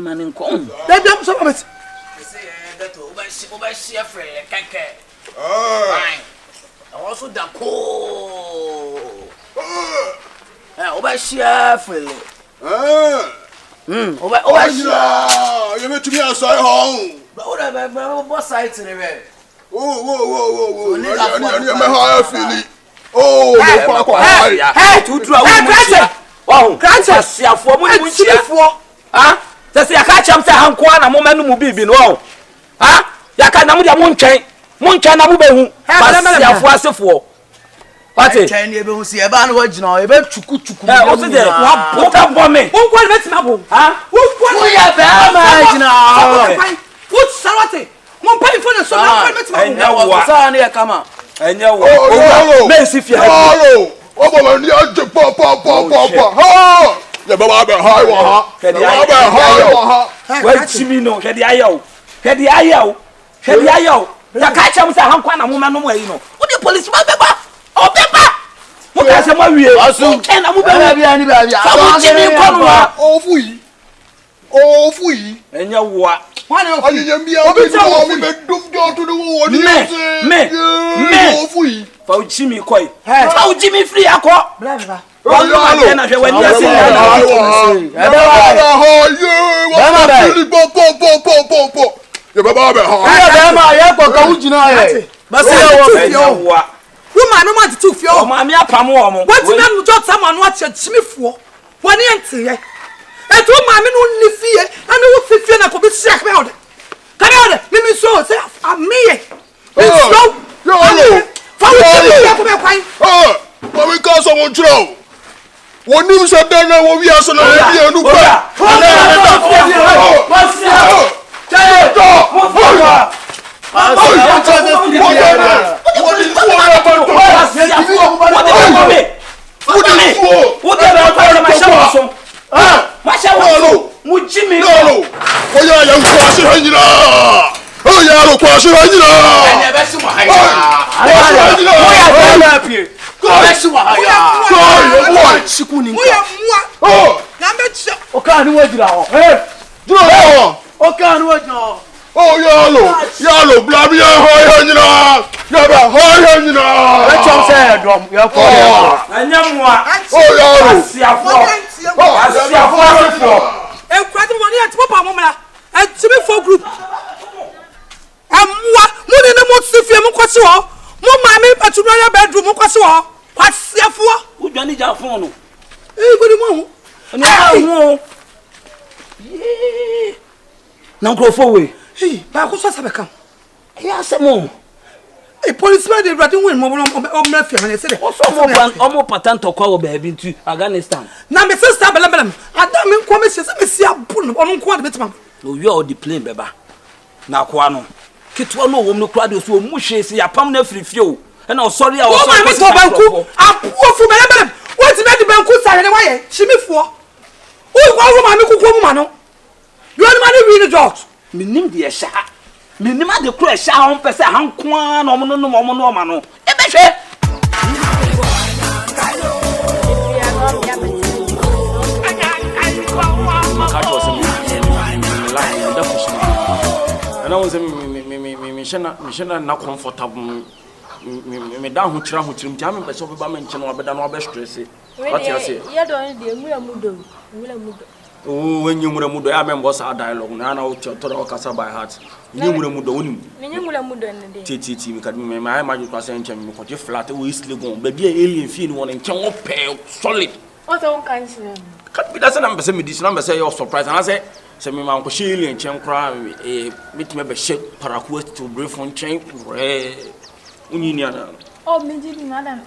[SPEAKER 7] baby am so bet
[SPEAKER 2] say that oba share free keke fine I also da ko oba share free oba share
[SPEAKER 8] you met me aside home
[SPEAKER 2] oba boss site ni be
[SPEAKER 8] oh ni me ha feel oh no kwa
[SPEAKER 6] hey tutura wo musia wow asiafo mo ni musia ha se ya ka cham se hanko na mo manu mu bibi no ha ya ka na mo dia mo ntwen na mo behu asiafo asefo Pati.
[SPEAKER 2] Chani ebe husi ebe anu wajina ebe chuku.
[SPEAKER 6] Eh, o se de wa ka bo me.
[SPEAKER 7] Won kwa beti mabo.
[SPEAKER 6] Ha?
[SPEAKER 2] Won ya be ma jina.
[SPEAKER 7] What salate? Mon pa info na so na beti mabo.
[SPEAKER 2] Enya wa sa na ya kama.
[SPEAKER 6] Enya wa. Me si fia.
[SPEAKER 8] Hello. Obo ma ni aje pa. Ha! Ya baba be hi wa ha.
[SPEAKER 6] Kedi ayo. Wa chimi no, kedi ayo. Ya ka cham se hankwa na mo manu mo yi no. Wo de policeman beba. Obeba. Mo ka se mo wie. Asu. Ken na mo be
[SPEAKER 2] bia ni bia.
[SPEAKER 6] Fa chimi kono wa.
[SPEAKER 8] Ofu yi.
[SPEAKER 6] Enya wa.
[SPEAKER 7] Wani ofu.
[SPEAKER 8] Ayi yambia obi so mi be dum do to the wo ni.
[SPEAKER 6] Me.
[SPEAKER 8] Ofu yi.
[SPEAKER 6] Fa chimi koi. Fa chimi free akọ.
[SPEAKER 7] Bla.
[SPEAKER 6] Wọ́n ló máa jẹ́ náà ṣe wẹ̀ ní ẹsẹ̀ ìyá náà.
[SPEAKER 8] Ẹ̀bẹ̀ wọ́n bẹ̀ pọ̀. Yẹ bàbá bẹ̀ ha.
[SPEAKER 2] Ẹ bẹ̀ máa yẹ pọ̀ kan wújì náà yẹ. Basi ya wo. Woman no want to feel.
[SPEAKER 6] O ma me apam wo mo.
[SPEAKER 2] What na no just someone no chimifuo. Woni ente ye. Eto ma me no ni fie, and wo fie na ko bi check me out. Come out. Me so say amie. So.
[SPEAKER 8] Yo.
[SPEAKER 2] Oh,
[SPEAKER 8] what we call someone throw. One news are done now, we are so oh, yeah, look, what's your idea? I never see my hair. Oh, yellow, blah,
[SPEAKER 2] amwa muni ne mo sifie mo kwase ho mo ma me patunu ya bedroom mo kwase ho kwasiafo
[SPEAKER 6] udwane ja fon no
[SPEAKER 2] godi mo
[SPEAKER 6] oni ahu na nkrofo we
[SPEAKER 2] ba ko so sabeka
[SPEAKER 6] ya semo
[SPEAKER 2] policeman dey ready win mo mra fia na se de
[SPEAKER 6] omo patanto kwa wo ba bi ntu Afghanistan
[SPEAKER 2] na me sister belam adam me nko me se me sia bu no ono nko ade betima
[SPEAKER 6] no we all the plane beba na kwa no kitwa no wom no kra de so mu hwe se yapam na frifie o na o sorry a o sorry
[SPEAKER 2] ko to banku apuofu belam what me di banku sare ne waye chimifo o kwa ro ma me kokko mu ma no you only man we the judge
[SPEAKER 6] minim de sha minim ade kra sha ho pese hankoa na omo no ma no e be hwe
[SPEAKER 11] and I was a not comfortable. Me down who try to jam by so by mention or better no best stress. What you say? Oh, when you would have moved, I remember our dialogue. Now, I'll by heart. You would have moved. Titi, we can remember my magic percent and because you flat away sleep on, but be alien feeling one and can pay solid.
[SPEAKER 10] What all kinds of
[SPEAKER 11] That's a number, say me this number, say you're surprised. And I say, say me, Uncle Shilly and Chancra, meet me by shape paraquest to brief on chain.
[SPEAKER 10] Oh, Madam.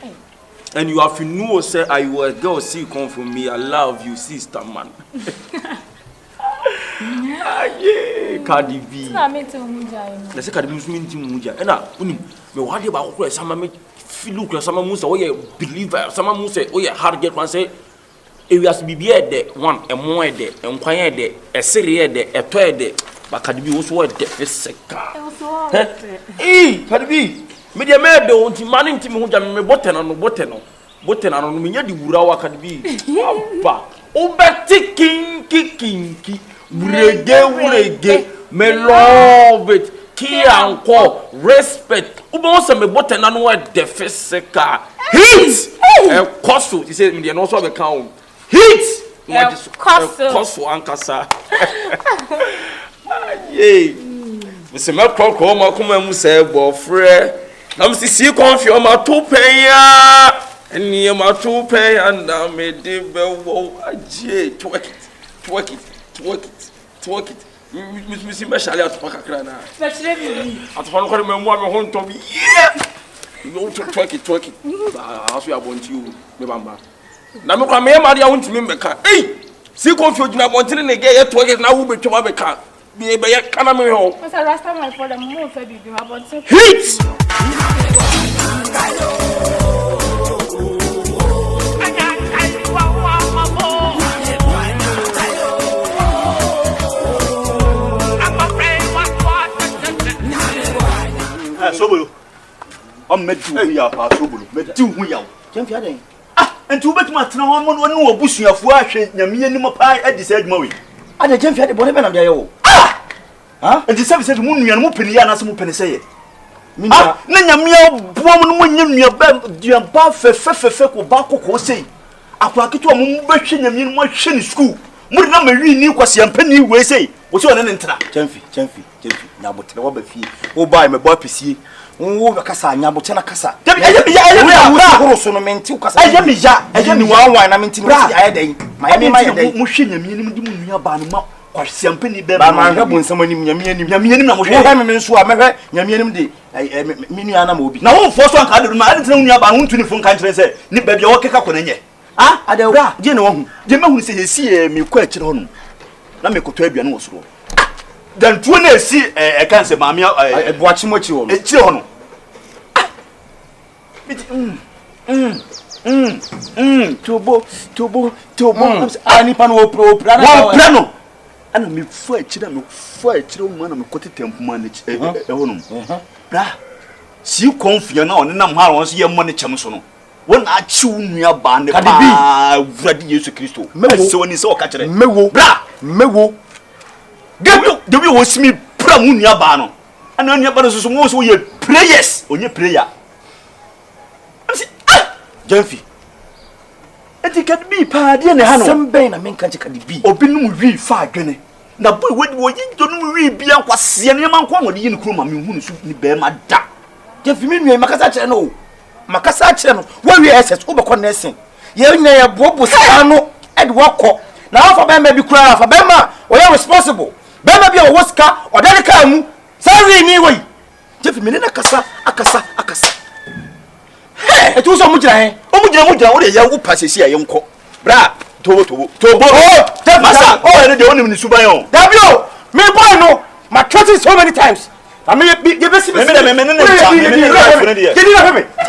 [SPEAKER 11] And you have to know, say, I was girl, see, come from me. I love you, sister, man. Yeah, Cardi B. Let's say, Cardi B mean to Muja. And now, me what about some feel look some musa, oh, yeah, believer, some musa, oh, yeah, hard get one say. It has to be there, one, a more day, and quiet day, a serious day, a third day. But Cardi B was what the first second. Hey, Cardi B. Media made on manning to me button on button on me di wura Cardi B. Papa. Obeti kinki rege me love it. Ki anko respect. Ubo se me button on what the physical hit. Koso, he said me no so be count. Hit. Koso ankasa. Yay. Me se me kroko ma kuma mu se boyfriend. I'm see Confion my 2 penya and near my 2 penya and I made the bell. Twerk it. Miss Mashali at Pacacrana. At one corner, my home to me. Yeah, you want to twerk it. As we are going to you, remember. Namuka Maria won't remember. Hey, see Confion, I want to get twerk it now. Will be to my car. Be a canamay home.
[SPEAKER 10] What's the last time I for the moon for you about
[SPEAKER 11] hits?
[SPEAKER 12] Sobolo. I'm met to we are Sobolo. Met to we are. Champion. And to bet my town one no bush of wash and Yami pie at the said Mowie. I the champion the bonnet of the ah, and the service said Moon and Mupiniana some penny say. Ah, Nanyamia woman when you bam, dear Buff, Fefe, Bako say. I crack it to a mumbation and in my shin school. More than me knew was your penny way say. What's your name? Champi. Jefi nyabotere wo ba fie wo ba me bo apesi wo be kasa nyabotere na kasa
[SPEAKER 3] eje wo so no menti kasa
[SPEAKER 12] eje
[SPEAKER 3] ni wan na menti no aye den ma ye ma ye den
[SPEAKER 12] mo hwe nyamie nim di mo nua ba no ma kwasiampani be
[SPEAKER 3] ba ma hwe bo nsam anim nyamie nim na mo hwe me nso a mehwe nyamie nim de me nua na ma obi
[SPEAKER 12] na wo fo so anka de ma ade tena nua ba no ntuni fo nka nkyere se ni ba bia wo keka ko na nye
[SPEAKER 3] ade bra
[SPEAKER 12] je ne wo hu je mahunu se hesi mi kwa akire ho no na me koto aduane wo soro dan tuo na esi kan se maame
[SPEAKER 3] boachi mochi wo
[SPEAKER 12] ekire ho no Tobo.
[SPEAKER 3] Ani pan wo pro
[SPEAKER 12] no. Ana me fu akire wo na me kote tempo ma na ho no. Bra. Si Confion na one nam ha won so ye mo ne chem so no. Won a chi unua ba ne ba Wurade Yesu Kristo. Se woni se o ka kire.
[SPEAKER 3] Mewo.
[SPEAKER 12] Debi wo simi pra mu nua ba no. Ana nua ba no so mo so ye prayers, onye prayer.
[SPEAKER 3] Jamfi.
[SPEAKER 12] Eti Kadibi pa de ne ha no.
[SPEAKER 3] Sembe na menka nche Kadibi.
[SPEAKER 12] Obi num wi fa adwene. Na boy wo yinjo num wi bia nkwase ne man kwa wode yin kuro ma me hunu su ni be ma da.
[SPEAKER 3] Jamfi me nua makasa kire no. Makasa kire no. Wo wi SS wo be ko nursing. Ye nya ye bobo sa no e de wokọ. Na afa be ma bi kura afa be ma o ye responsible. Be ma bi o woska o dane ka mu. Sorry ni we. Jamfi me ne akasa. Etu so mujira he.
[SPEAKER 12] Mujira wo de ya wo pasesi aye nko. Bra, tobo. Masa, ne de wonim ni suban yo.
[SPEAKER 3] Dabio, me boy no, my trust so many times. I mean, you be see me.
[SPEAKER 12] Me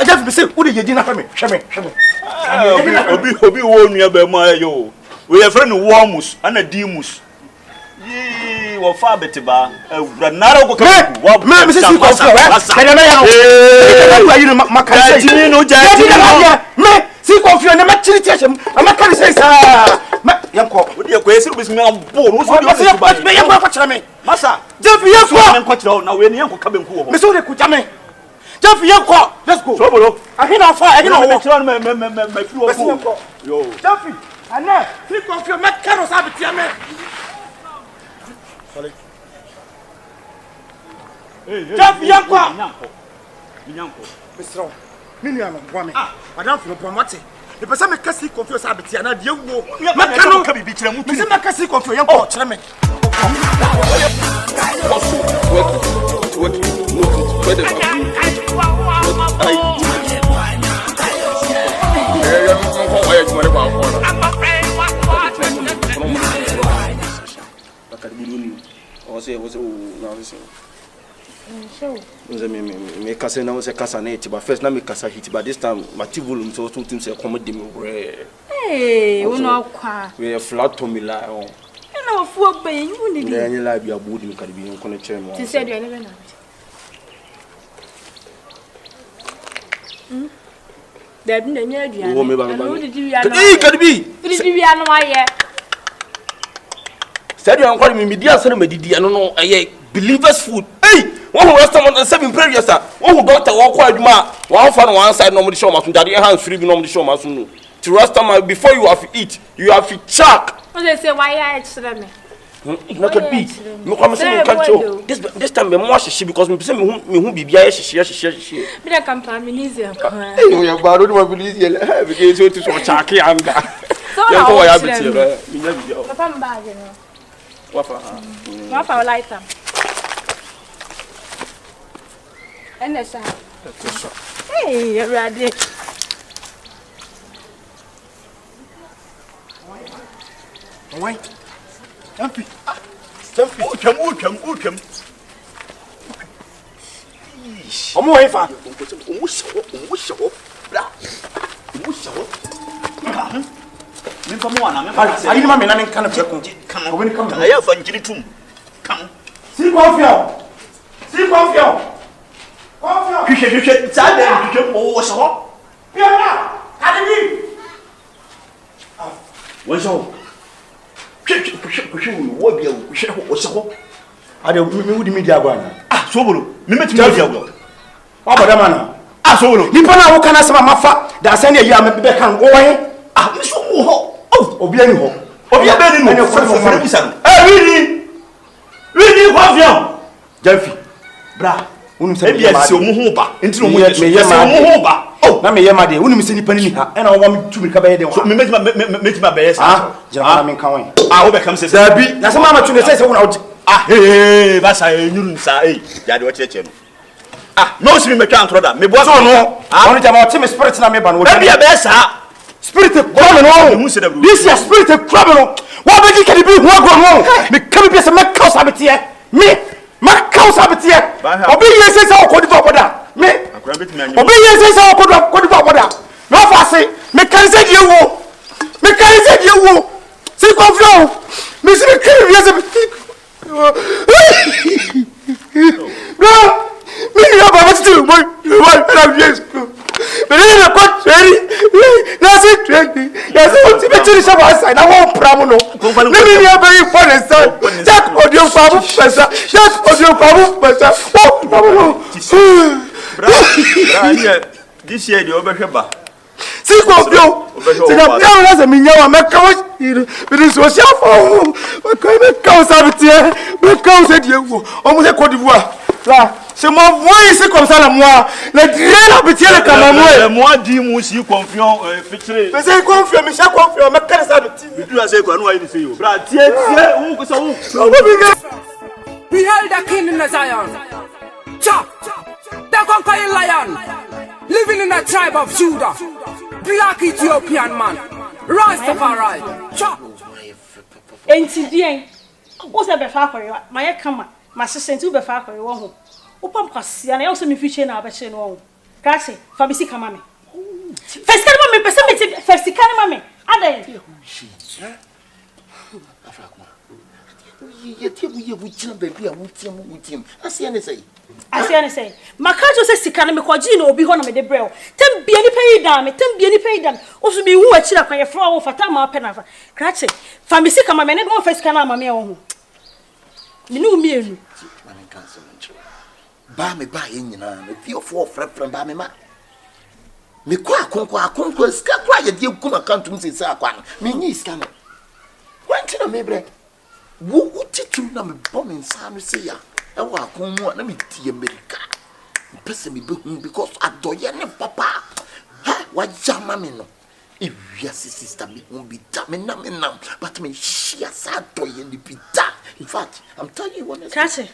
[SPEAKER 3] Just be say, who dey yedi na for me? Hwe me.
[SPEAKER 12] Obi wo nua ba ma yo. We your friend Wormus, ana Dimus. Yi, wo fa betiba. Bra nara go ka.
[SPEAKER 3] Me say Confion. Na ya. Me see Confion na ma chiri tiasem. Ma kan say sa. Yanko.
[SPEAKER 12] Wo de ko esiru bismi am bo. Wo so de
[SPEAKER 3] me yanko ko kire me.
[SPEAKER 12] Masa.
[SPEAKER 3] Jeff yanko.
[SPEAKER 12] Me ko kire na we ne yanko ka benku wo.
[SPEAKER 3] Me so de ku jame. Jeff yanko. Let's go.
[SPEAKER 12] So bolo.
[SPEAKER 3] Ahina fa,
[SPEAKER 12] me kire me fi wo. Yo.
[SPEAKER 3] Jeff. Ana, see Confion ma karo sa betia me. Jeff yanko.
[SPEAKER 12] Minyanko.
[SPEAKER 3] Mr. Miniano, woman. Madame for promote. The person make kasi Confion sa betia na de wo. Ma kano
[SPEAKER 12] ka bibi kire mu.
[SPEAKER 3] Me say ma kasi Confion yanko kire me.
[SPEAKER 11] Me kasa na se kasa na itiba first na me kasa hitiba this time my volume so two teams say comedy me bre
[SPEAKER 10] we no kwa
[SPEAKER 11] we flat to me la on
[SPEAKER 10] na fu be you ni
[SPEAKER 11] bi na la bi abudi me kadi bi nko na chere mo
[SPEAKER 10] ti say do na da bi na nya aduane
[SPEAKER 11] wo me ba
[SPEAKER 10] kadi bi anu aye
[SPEAKER 11] said you encourage me media say me didi anu no aye believers food one who restaurant and 7 previous sir one who doctor walk kwa aduma one fan one side no show masun daddy hands free no show masun no to restaurant before you have to eat you have to check
[SPEAKER 10] what they say why I tell me
[SPEAKER 11] not a bit me come say me can't show this time me more shishi because me say me hu bibia shishi
[SPEAKER 10] me da campaign me easy
[SPEAKER 11] you ya baro do me easy because you to so check anga ya ko ya biti me nya bibia
[SPEAKER 10] papa mbaje no wafa light am ene sa hey ready
[SPEAKER 3] Why? Jumpy.
[SPEAKER 12] Utwam.
[SPEAKER 3] Omo we fa.
[SPEAKER 12] Omo bra. Me fa mo ana me fa.
[SPEAKER 3] Ari ma me na me kan pe kun.
[SPEAKER 12] Kan. Obeni kan. Aya fa njiri tum. Kan.
[SPEAKER 3] Si Confion.
[SPEAKER 12] Hwehwe sa da hwehwe wo so ho.
[SPEAKER 3] Pia Kadibi.
[SPEAKER 12] Wo so. Hwehwe wo bia wo so ho.
[SPEAKER 3] Ade me wudi media agwana.
[SPEAKER 12] So bolo. Me metim media agwana.
[SPEAKER 3] Wa boda mana.
[SPEAKER 12] So bolo.
[SPEAKER 3] Nipa na wo kana sama mafa da asa ne ya me be kan wo wan.
[SPEAKER 12] Me so wo ho.
[SPEAKER 3] Obi ani ho.
[SPEAKER 12] Obi abeni no.
[SPEAKER 3] Fere
[SPEAKER 12] really Confion. Jamfi. Bra.
[SPEAKER 11] Unum se me
[SPEAKER 12] ma se omu ho ba. Enti no mo ye se omu ho ba.
[SPEAKER 11] Oh, na me ye ma de. Unum se nipa ni ha. E na wo ma tumi ka be ye de wa.
[SPEAKER 12] So me metima be yes.
[SPEAKER 11] Ah, jira me kan wen.
[SPEAKER 12] Ah, wo be kam se.
[SPEAKER 11] Dabi. Na se ma ma tuni se wo na wo.
[SPEAKER 12] Ah, hey, basa enyuru nsa ya de wo cheche no. Ah, no si me metwa antroda. Me bo so no.
[SPEAKER 11] Ah, onu jama o ti me spirit na me ba no wo.
[SPEAKER 12] E bia be sa.
[SPEAKER 11] Spirit problem no. This is spirit problem no. What be can be who go no. Me come be say make cause abetiye. Me make cause abetiye. Obi ye say say okodi for boda. Me. Obi ye say say okodi for boda. No fase. Me kan say die wo. Me kan say die wo. Si Confion. Me si me kan ye say. No. Me ya ba still boy. Why na yes. Me na ko treni. Na se treni. Ya se o ti be tiri se ba sai na wo pramu no. Me ya ba yi for the sun. Jack audio kwa bu pesa. Jack audio kwa bu pesa. Oh, pramu no.
[SPEAKER 12] Bra, this year the obehweba.
[SPEAKER 11] Si Confion. Se na pia na se me nya wa me ka wo. It social for. Me ka sabetie. Me ka se die wo. O mo se Côte d'Ivoire. Là, c'est mon voix ici comme ça, là, moi. Le dré, la pitié, le camamoué.
[SPEAKER 12] Moi, dis-moi si Confion, fixé.
[SPEAKER 11] Mais c'est Confion, mais c'est Confion, mais quel est ça, petit?
[SPEAKER 12] Mais tu as dit quoi, nous, à ici, yo. Bra, tiens, où que ça, où?
[SPEAKER 1] We held the king in the Zion. Cha! The conquering lion. Living in the tribe of Judah. Black Ethiopian man. Rastafari. Cha!
[SPEAKER 10] Enti bien. Wo se be fa akore wa. Ma ye kama. Ma sesenti wo be fa akore wo ho. Wo pam kwasia na ye wo se me fiche na abeche no wo. Krase, fa bisi kama me. First kan ma me pese me first kan ma me. Adan.
[SPEAKER 3] Ye tie bu ye bu china baby a wutiem. Asia ne say.
[SPEAKER 10] Makajo se sika na me kwaji na obi ho na me de brel. Tem bia ni pay dan. Oso bi hu akira kwan ye fra wo fata ma pe na fa. Krase, fa me sika ma me ne do first kan na ma me wo ho. Me no mienu.
[SPEAKER 3] Ma me kan se nche. Ba me ba ye nyina na fie ofo frefre ba me ma. Me kwa akonko sika kwa ye die kuma kantum se sa kwa no. Me nyi sika no. Wanti na me bre. Wo titu na me bom nsa no se ya. E wa akonmu na me tie America. Pese me be hu because adoye ne papa. Ha, wa jama me no. E wia sister me hu bi da me na but me shia sa adoye ni bi da. In fact, I'm telling you honestly.
[SPEAKER 10] Kache.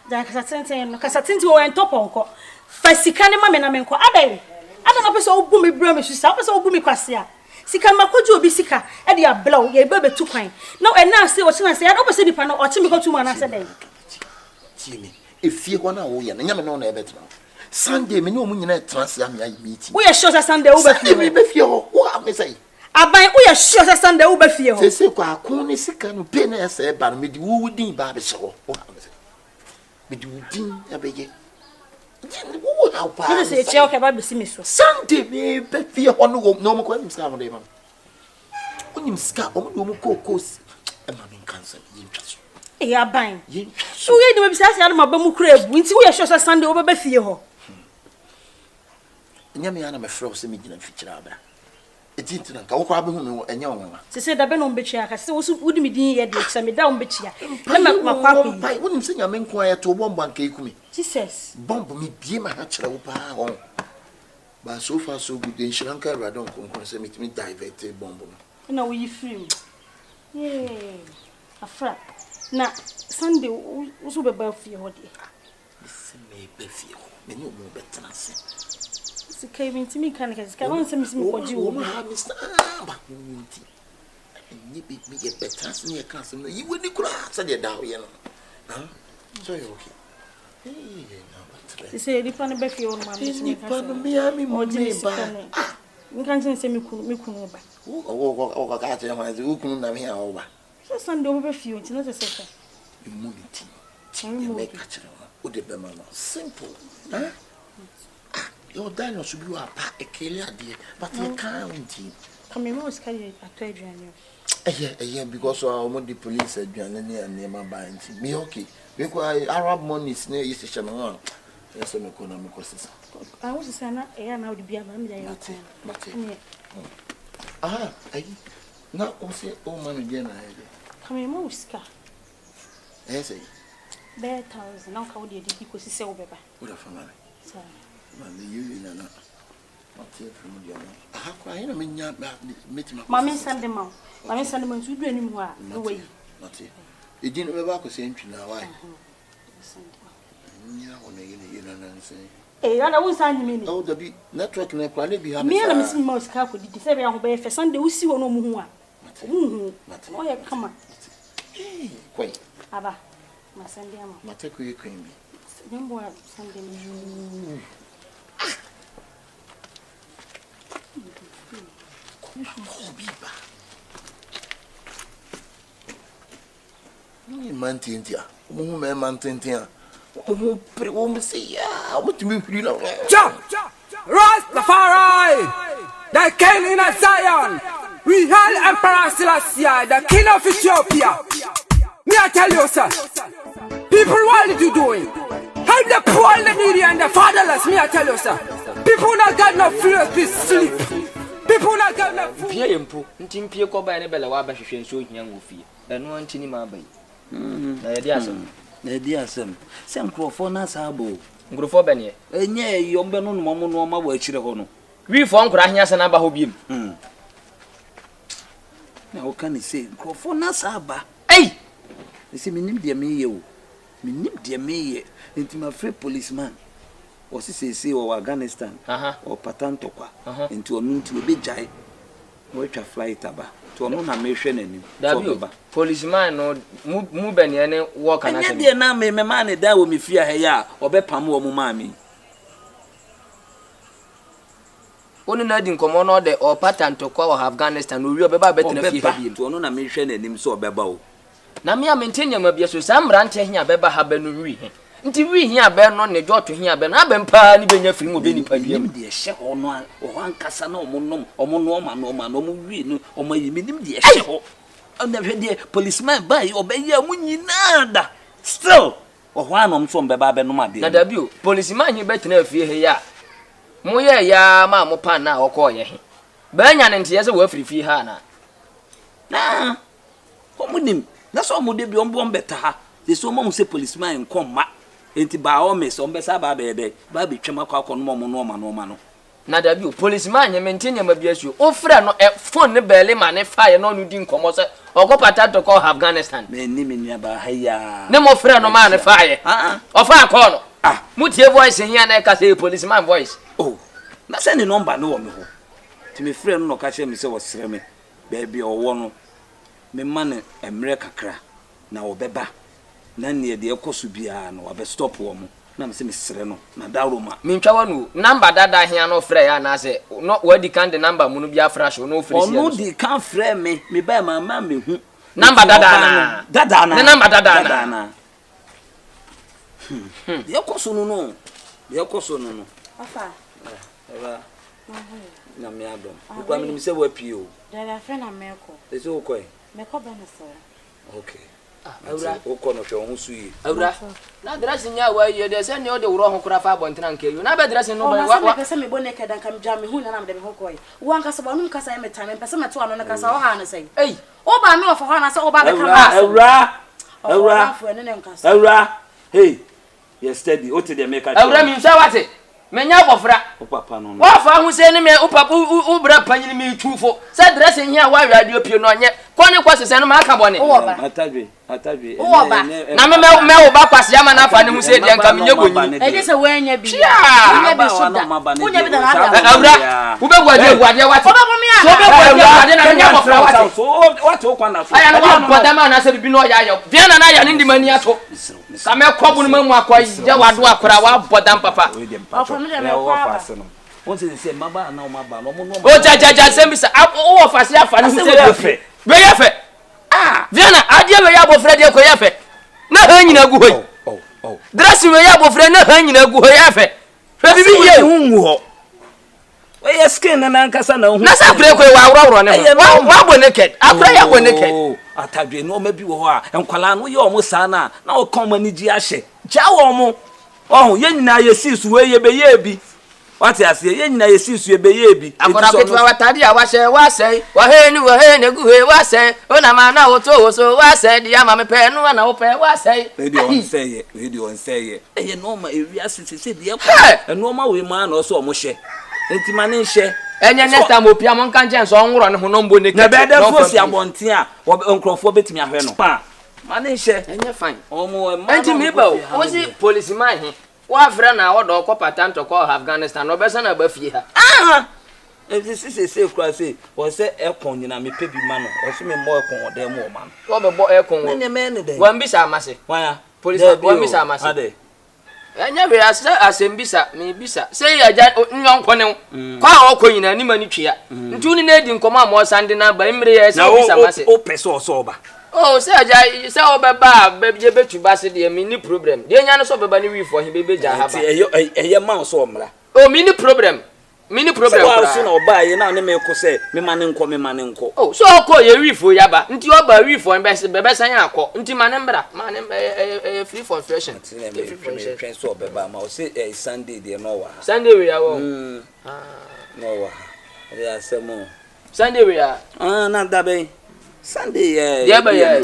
[SPEAKER 10] Da kasatente wo en top onko. Fasika ne ma me na me nko adai. Ada na pese obu me bra me susa, pese obu me kwase a. Sika makoju obi sika e de ablaw ye be betu kwan. Na e na se o china se ya do pese nipa no o chi me ko tu ma na se den.
[SPEAKER 3] Timi, efie ho na wo ye na nyame no na e betra. Sunday me ne omu nyina trans ya me ayi meeting.
[SPEAKER 10] Wo ye sure say Sunday wo be fie.
[SPEAKER 3] Me be fie ho. Wo am say.
[SPEAKER 10] Aban wo ye sure say Sunday wo be fie ho.
[SPEAKER 3] Se kwa akon ne sika no pe na ese ba no me di wo wudin ba be so. Wo am say. Me di wudin abeye. Wo how pa.
[SPEAKER 10] You say che o ke ba be si me so.
[SPEAKER 3] Sunday me be fie ho no no mo kwa nim ska mo de ma. Onim ska o mo do mo kokos. E ma me cancel yin twa so.
[SPEAKER 10] E aban. Yin twa so. Wo ye de be bisa se ma ba mu kura ebu. Nti wo ye sure say Sunday wo be fie ho.
[SPEAKER 3] Nyame ya na me frɛ se me gina fikira abra. Eti nka wo kwa be hu me enya wonwa.
[SPEAKER 10] Se da be no mbechia ka se wo wudi me din ye de se me da wo mbechia. Na makwa ko.
[SPEAKER 3] Pai wonim se nyame nko aye to bomba nka ikumi.
[SPEAKER 10] Jesus.
[SPEAKER 3] Bomb me bie ma ha kyerɛ wo pa ho. Ba so far so good den shiranka radon konkon se me divert bomb no.
[SPEAKER 10] Na wo yi free. Yeah. Afra. Na Sunday wo so be ba fie ho de.
[SPEAKER 3] Se me be fie ho. Me no mo betena se.
[SPEAKER 10] Sika intimi kan ka sika won se mi koji wo
[SPEAKER 3] ma Mr. Ba nti ni be me ye betena se ne kan se no yi woni kura se de da ye no ha so you okay
[SPEAKER 10] se di pan be fie won ma mi
[SPEAKER 3] ni pan me ami mo me ba
[SPEAKER 10] mi kan se mi kunu ba
[SPEAKER 3] o ka te ma se kunu na me ha o ba
[SPEAKER 10] so Sunday wo be fie nti na se se
[SPEAKER 3] immunity me ka chere o de be ma no simple ha your Daina should be a ekele ade but you can't
[SPEAKER 10] come me was carry ato aduane
[SPEAKER 3] eh because I'm the police aduane ne anema ba nti me okay we go Arab money is ne is shame no yes me ko na me ko sisa
[SPEAKER 10] I want to say na na odi bia ma me ya
[SPEAKER 3] mate aha na o se o manu je na ede
[SPEAKER 10] come me was ka
[SPEAKER 3] say
[SPEAKER 10] Bear 1,000. Now, how did you go to sell paper?
[SPEAKER 3] What a family. You know, not here from the other. How can I meet my mammy send them out? Mammy send them to do any more. No way. Not here. You didn't ever go same to now. Why? Eh, I won't send me. Oh, the be network in a planet behind me. I'm missing most car could be very away for Sunday. We see one more. Oh, come on. Wait. Abba, my Sunday, my take you cream. No more Sunday. Mantintia, Mantintia.
[SPEAKER 1] Rastafari, the king in Zion. We hail Emperor Selassie, the king of Ethiopia. Me I tell you, sir. People, what are you doing? Help the poor, the needy, and the fatherless. Me I tell you, sir. People not got no food to sleep. People not got no food.
[SPEAKER 9] Pia impo, ntimpie ko ba ne bela wa ba hwehwe nso ohia ngofie. Eno antini ma ba yi. Na ye di asem.
[SPEAKER 6] Na ye di asem. Se nkrofo na sabo.
[SPEAKER 9] Nkrofo ba ne?
[SPEAKER 6] Enye yombe no no no ma wa akire ho no.
[SPEAKER 9] Wi fo nkra ahia se na ba ho biem.
[SPEAKER 6] Na o kan say nkrofo na saba.
[SPEAKER 9] Ei!
[SPEAKER 6] Ese minim de meye o. Minim de meye. Enti ma free policeman. O si o Afghanistan. O patanto kwa. Enti o nti obejai. O twa flight aba. To no na mehwe nanim.
[SPEAKER 9] Dabi policeman no mu bani ene work na
[SPEAKER 6] se. Enya de na me ma ne da wo me fia he ya obepam wo mu ma me.
[SPEAKER 9] Onu na di nkomo no de o patanto kwa wa Afghanistan o wi obeba betena fie ha bi.
[SPEAKER 6] To no na mehwe nanim so obeba o.
[SPEAKER 9] Na me amintenya ma bia so samrante hia beba ha ba no wi he. Nti wi hia be no ne joto hia be na abempa ni benya firi mo be ni padua
[SPEAKER 6] nim de hye ho no o hankasa na omonom omono ma no ma no mo wi no o ma yi nim de hye ho na hwe de policeman bai obeyi amu nyina da still o ho anom so mbeba be no ma de
[SPEAKER 9] na da bi o policeman hi betena afie he ya mo ye ya ma mo pan na okọ ye he ba nya ne nte ye se wo afiri fie ha
[SPEAKER 6] na ko mo nim na so mo de bi ombo mbeta ha de so mo se policeman nkomma enti ba o mes on be sa ba be de ba be twema kwa no mo no
[SPEAKER 9] na da bi o policeman nye mentenya ma biasu o fra no phone ne bele ma ne fa ye no no di nkomo se okopata to ko Afghanistan
[SPEAKER 6] me ni me nya ba haya
[SPEAKER 9] ne mo fra no ma ne fa ye o fa ko no mutie voice hia na ka say policeman voice
[SPEAKER 6] oh na se ne number no wo me ho ti me fra no ka che me se wo sere me ba bi o wo no me ma ne emre kakra na wo beba na ne de ekosu bia no abe stop wo mu na me se me sere no na daroma
[SPEAKER 9] mentwa wonu number dada hia no frɛ ya na se no wadi kan de number mu no bia fra so no frɛ sia
[SPEAKER 6] no di kan frɛ me ba mama me hu
[SPEAKER 9] number dada na ne number dada na
[SPEAKER 6] de ekosu no
[SPEAKER 5] afa
[SPEAKER 6] eba na me adom ko am ni se wa pio
[SPEAKER 5] dada frɛ na meko
[SPEAKER 6] ese wo koi
[SPEAKER 5] meko ba na so
[SPEAKER 6] okay awura o kono hwe on suyi
[SPEAKER 9] awura na dress nya wa ye de se ne o de woro ho kura fa bontena nke yo na be dress no
[SPEAKER 5] ba wa pese me bone ke dan kam jam hu na na de me ho koy wan ka so ba num ka sa me time pese me to ano na ka sa o ha na sei
[SPEAKER 9] ei
[SPEAKER 5] o ba me o fa ho na se o ba be kam
[SPEAKER 6] awura hey you steady o te de me ka
[SPEAKER 9] awura mi nsa wate menya bofra
[SPEAKER 6] o papa no
[SPEAKER 9] wa fa hu se ne me o papa o bra panyin mi twufo se dress nya wa radio pie no nye kwone kwase se no ma aka bone
[SPEAKER 6] atadwe
[SPEAKER 9] na me wo ba kwase ama na afa ne hu se de nka menye gonyi
[SPEAKER 5] e de se wanya bi nya bi suda unya bi da na
[SPEAKER 9] awura wo be guade wate so be guade na nya bofra
[SPEAKER 6] wate o kwana so
[SPEAKER 9] aya no wa boda ma na se bibi no ya bia na ya ne ndimani ato ka me kobu no mamu akwa je wado akora wa boda papa
[SPEAKER 6] wọ́n ṣe maba na o maba no mo no
[SPEAKER 9] o jajaja sembisa o ofase afa ni se be ye fe viana adie we ya bofra de ko ye fe na ha nyina gu hoi dress we ya bofra na ha nyina gu hoi ye fe fe bibi ye
[SPEAKER 6] hunwu ho we ye skin na nkasa na hu
[SPEAKER 9] na sa kure ko wa awro ne wa bo naked akura ya bo naked
[SPEAKER 6] atadwe no ma bi wo ho a enkwala no ye o mo sa na o kon mani ji ahye ja wo mo oh ye nyina ye si su we ye be ye bi What I say, you know, you see, you be
[SPEAKER 13] I'm going to get our Tadia, was say, Wahane, Gu, was say, when I'm now to so was said, the Yamma pen, one open, was say,
[SPEAKER 6] they don't say it, they don't say it. A normal area, a normal woman or so, Moshe. Enti mane hye
[SPEAKER 13] enya next time opia mon kan chen so onworo ne hono mbo ne
[SPEAKER 6] na be da fo si abonten a onkrofo betimi ahwe no pa mane hye
[SPEAKER 13] enya fine omo enti me ba o si policeman he wa fra na wodo ko patanto ko Afghanistan no be sa na ba fie ha
[SPEAKER 6] ah se kura se o se ekon nyina me pebi ma no o so me mo ekon o dem o ma no
[SPEAKER 13] wo be bo ekon wo
[SPEAKER 6] ne me ne de
[SPEAKER 13] wan bi sa amase
[SPEAKER 6] wan ya
[SPEAKER 13] policeman wan bi sa amase
[SPEAKER 6] ade
[SPEAKER 13] enya we asembisa me bisa say aja nyonko ne kwa okọ nyina ni mani twia ntu ni na di nkoma mo sande na ba imre ye say bisa mase
[SPEAKER 6] o pese so ba
[SPEAKER 13] oh say aja say obeba beje betu ba se de me ni problem de nya no so beba ni wi fo he bebeja ha ba
[SPEAKER 6] eye man so omra
[SPEAKER 13] oh mini problem
[SPEAKER 6] so so na oba ye na ne me ko say me mane nko
[SPEAKER 13] oh so okọ ye wi fo ya ba nti oba wi fo bebe san akọ nti mane mbra mane free for fashion
[SPEAKER 6] train so beba ma o say Sunday de no wa
[SPEAKER 13] Sunday we ya wo
[SPEAKER 6] no wa we asemo
[SPEAKER 13] Sunday we ya
[SPEAKER 6] na da be Sunday
[SPEAKER 13] yeah ba yeah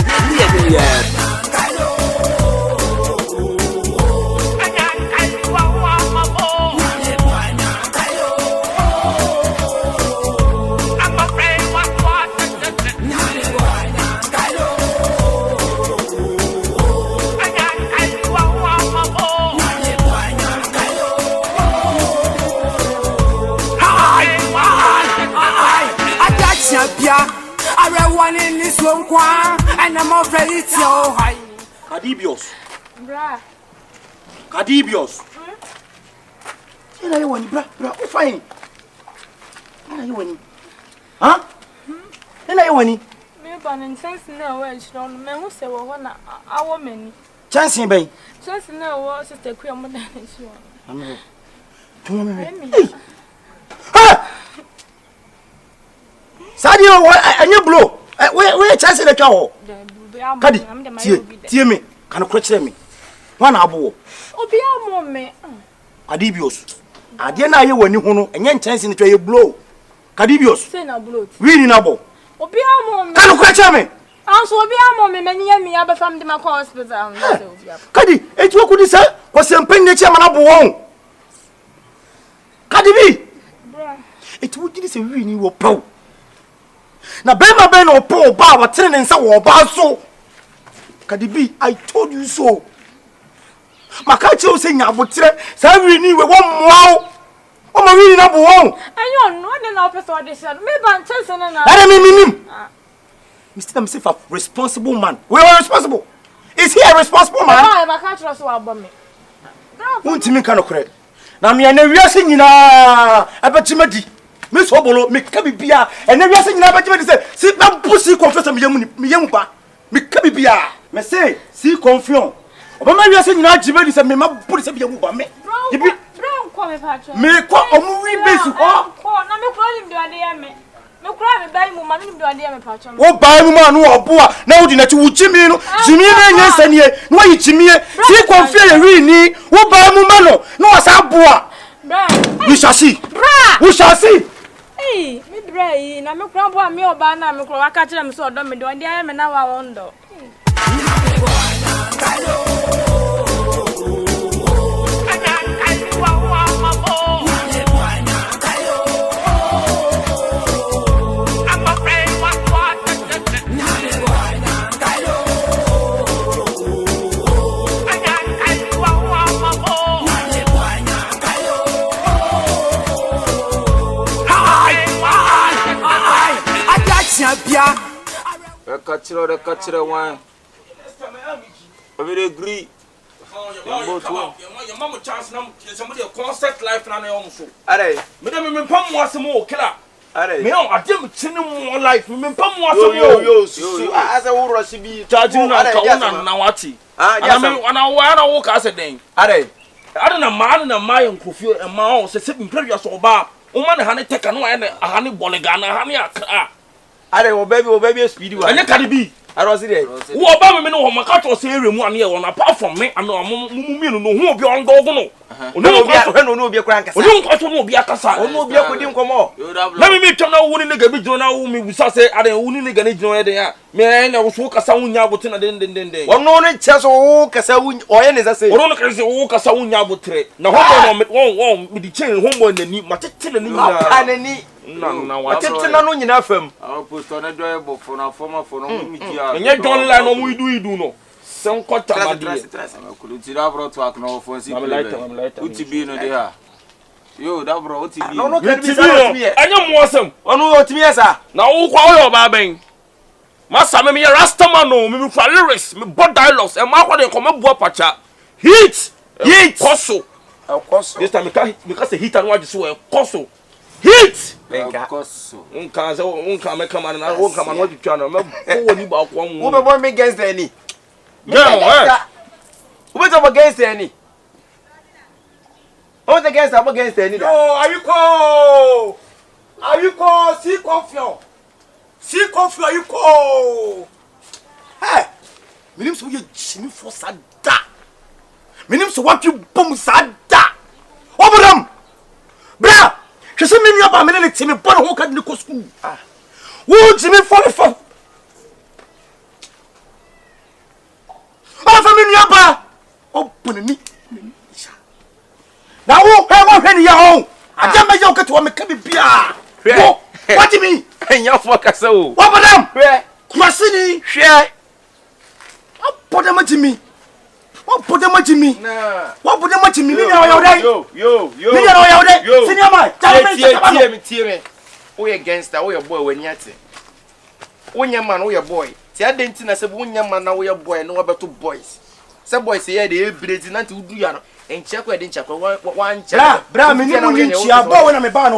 [SPEAKER 1] One in this one, and I'm afraid it's so high.
[SPEAKER 12] Kadibios.
[SPEAKER 10] Bra.
[SPEAKER 12] Kadibios. You want, bra, fine. You want, huh? You want,
[SPEAKER 10] Me ban sense no way, don't me who say one our many.
[SPEAKER 12] Chancing bay.
[SPEAKER 10] Chance no was sister queer more than sure.
[SPEAKER 12] Sadio, and you blow. Where chance in the cow? Kadi, tear me, can you crutch me? One abo.
[SPEAKER 10] Obia me.
[SPEAKER 12] Kadibios. I didn't know when you know, and then chance in the tray blow. Kadibios.
[SPEAKER 10] Say no blow.
[SPEAKER 12] Really, Nabo.
[SPEAKER 10] Obia
[SPEAKER 12] can you crutch me?
[SPEAKER 10] I'm so Obia me, many me, I found the hospital.
[SPEAKER 12] Kadi, it would say, was some penny chairman abo. Kadibi. It would be a really were pro. Na bema ben o po ba wa tene nsa wo ba so Kadibi I told you so maka che o se nya abotre sa wi ni we wo moa o ma wi na bo wo
[SPEAKER 10] anyo no de na person de say me ban chance na na
[SPEAKER 12] let me minim Mr. Himself a responsible man we are responsible is he a responsible man
[SPEAKER 10] ah maka che so abo me
[SPEAKER 12] wonti mi kan okre na me na wiase nyina abetimadi me so bolo me ka bibia ene wiase nyina abetimadi say si na pussy confess me yemu ba me ka bibia me say si Confion obama wiase nyina agibedi say me ma buri say yemu ba me dibi
[SPEAKER 10] ko me pa cho
[SPEAKER 12] me ko omu wi base ho
[SPEAKER 10] ko na me ko lim do ade ya me kura me bai mu ma nim do ade ya me pa cho
[SPEAKER 12] wo bai mu ma no obo a na wodi na ti wuchimi no jimi na nyansa nie no yi chimie si Confion ye wi ni wo bai mu ma no no wasa boa we shall see we shall see
[SPEAKER 10] eh me brai na me kura boa me oba na me kura waka kire me so odo me do ade ya me na wa wondo
[SPEAKER 9] Kachira one. I will agree.
[SPEAKER 11] Your mama chance now somebody a concert life na almost.
[SPEAKER 9] Are
[SPEAKER 11] me dem me pam was more killer.
[SPEAKER 9] Are
[SPEAKER 11] me on adem chine more life me pam was more
[SPEAKER 9] yo as a wo rush be
[SPEAKER 11] charging na ka na wati. Ana wo ka se den.
[SPEAKER 9] Are
[SPEAKER 11] na ma Confion e ma o se imperial so ba. O ma ne ha ne teka no ya ne ha ne bolega na ha ne akra.
[SPEAKER 9] Are o baby speedy one.
[SPEAKER 11] Anya Kadibi.
[SPEAKER 9] I was there.
[SPEAKER 11] Wo ba me no ho maka to se ere mu ane e won apart from me and mumu no ho obi on go no. Ono obi akura nkasa. Ono nkwaso no obi akasa. Ono obi akodi nkomo. Na me twam na wo ni nega bi dro na wo me busa se ade wo ni nega ne dro ede ya. Me na wo so kasa wunya abote na den. Ono no nche so wo kasa wunya oye ne za se. Ono no kasa wo kasa wunya abotre. Na hombo no won me di chen hombo nani matete na ni nyina. Kanani. Na wa. Matete na no nyina fam.
[SPEAKER 9] Apostle na do e bo for na former for no mi dia.
[SPEAKER 11] Enye don la no mu idu no. Sen kota madi.
[SPEAKER 9] Kulu ti da bro to akno for si. Uti bi no de ha. Yo da bro uti bi.
[SPEAKER 11] No can be say. Anya mo asem. Onu otimi esa. Na wo kwa wo ba ben. Masa me rastaman no me kwa lyrics, me bod dialogues e ma kwa de come bua pacha. Hit. Koso. This time because the hit and what so e koso. Hit.
[SPEAKER 9] Koso.
[SPEAKER 11] Unka me come na unka man what you channel. Me wo ni ba kwa mu.
[SPEAKER 9] Wo be born me against any.
[SPEAKER 11] Yeah,
[SPEAKER 9] who up against any? Who's against any?
[SPEAKER 2] No, are you call? See Confion. Are you call? Hey, my name's Jimmy for Sada. My name's what you boom Sada. Over them, bra. She said me up a minute. Me born who can go school. Who Jimmy for? Open me. Now, when you're home, I don't make you get to make me beer. What do you mean?
[SPEAKER 11] And your focus so.
[SPEAKER 2] What about them? Crossing, share. What put them to me? What put them to me? What put them to me? Yo. Senior man,
[SPEAKER 9] tell me. We against that, we a boy when you're when your man, we a boy. See, I didn't think I said, when your man, now we a boy, no about two boys. Some boys say they breed not to do and check where they check one check.
[SPEAKER 2] Bra, me no chia boy when I'm a ban.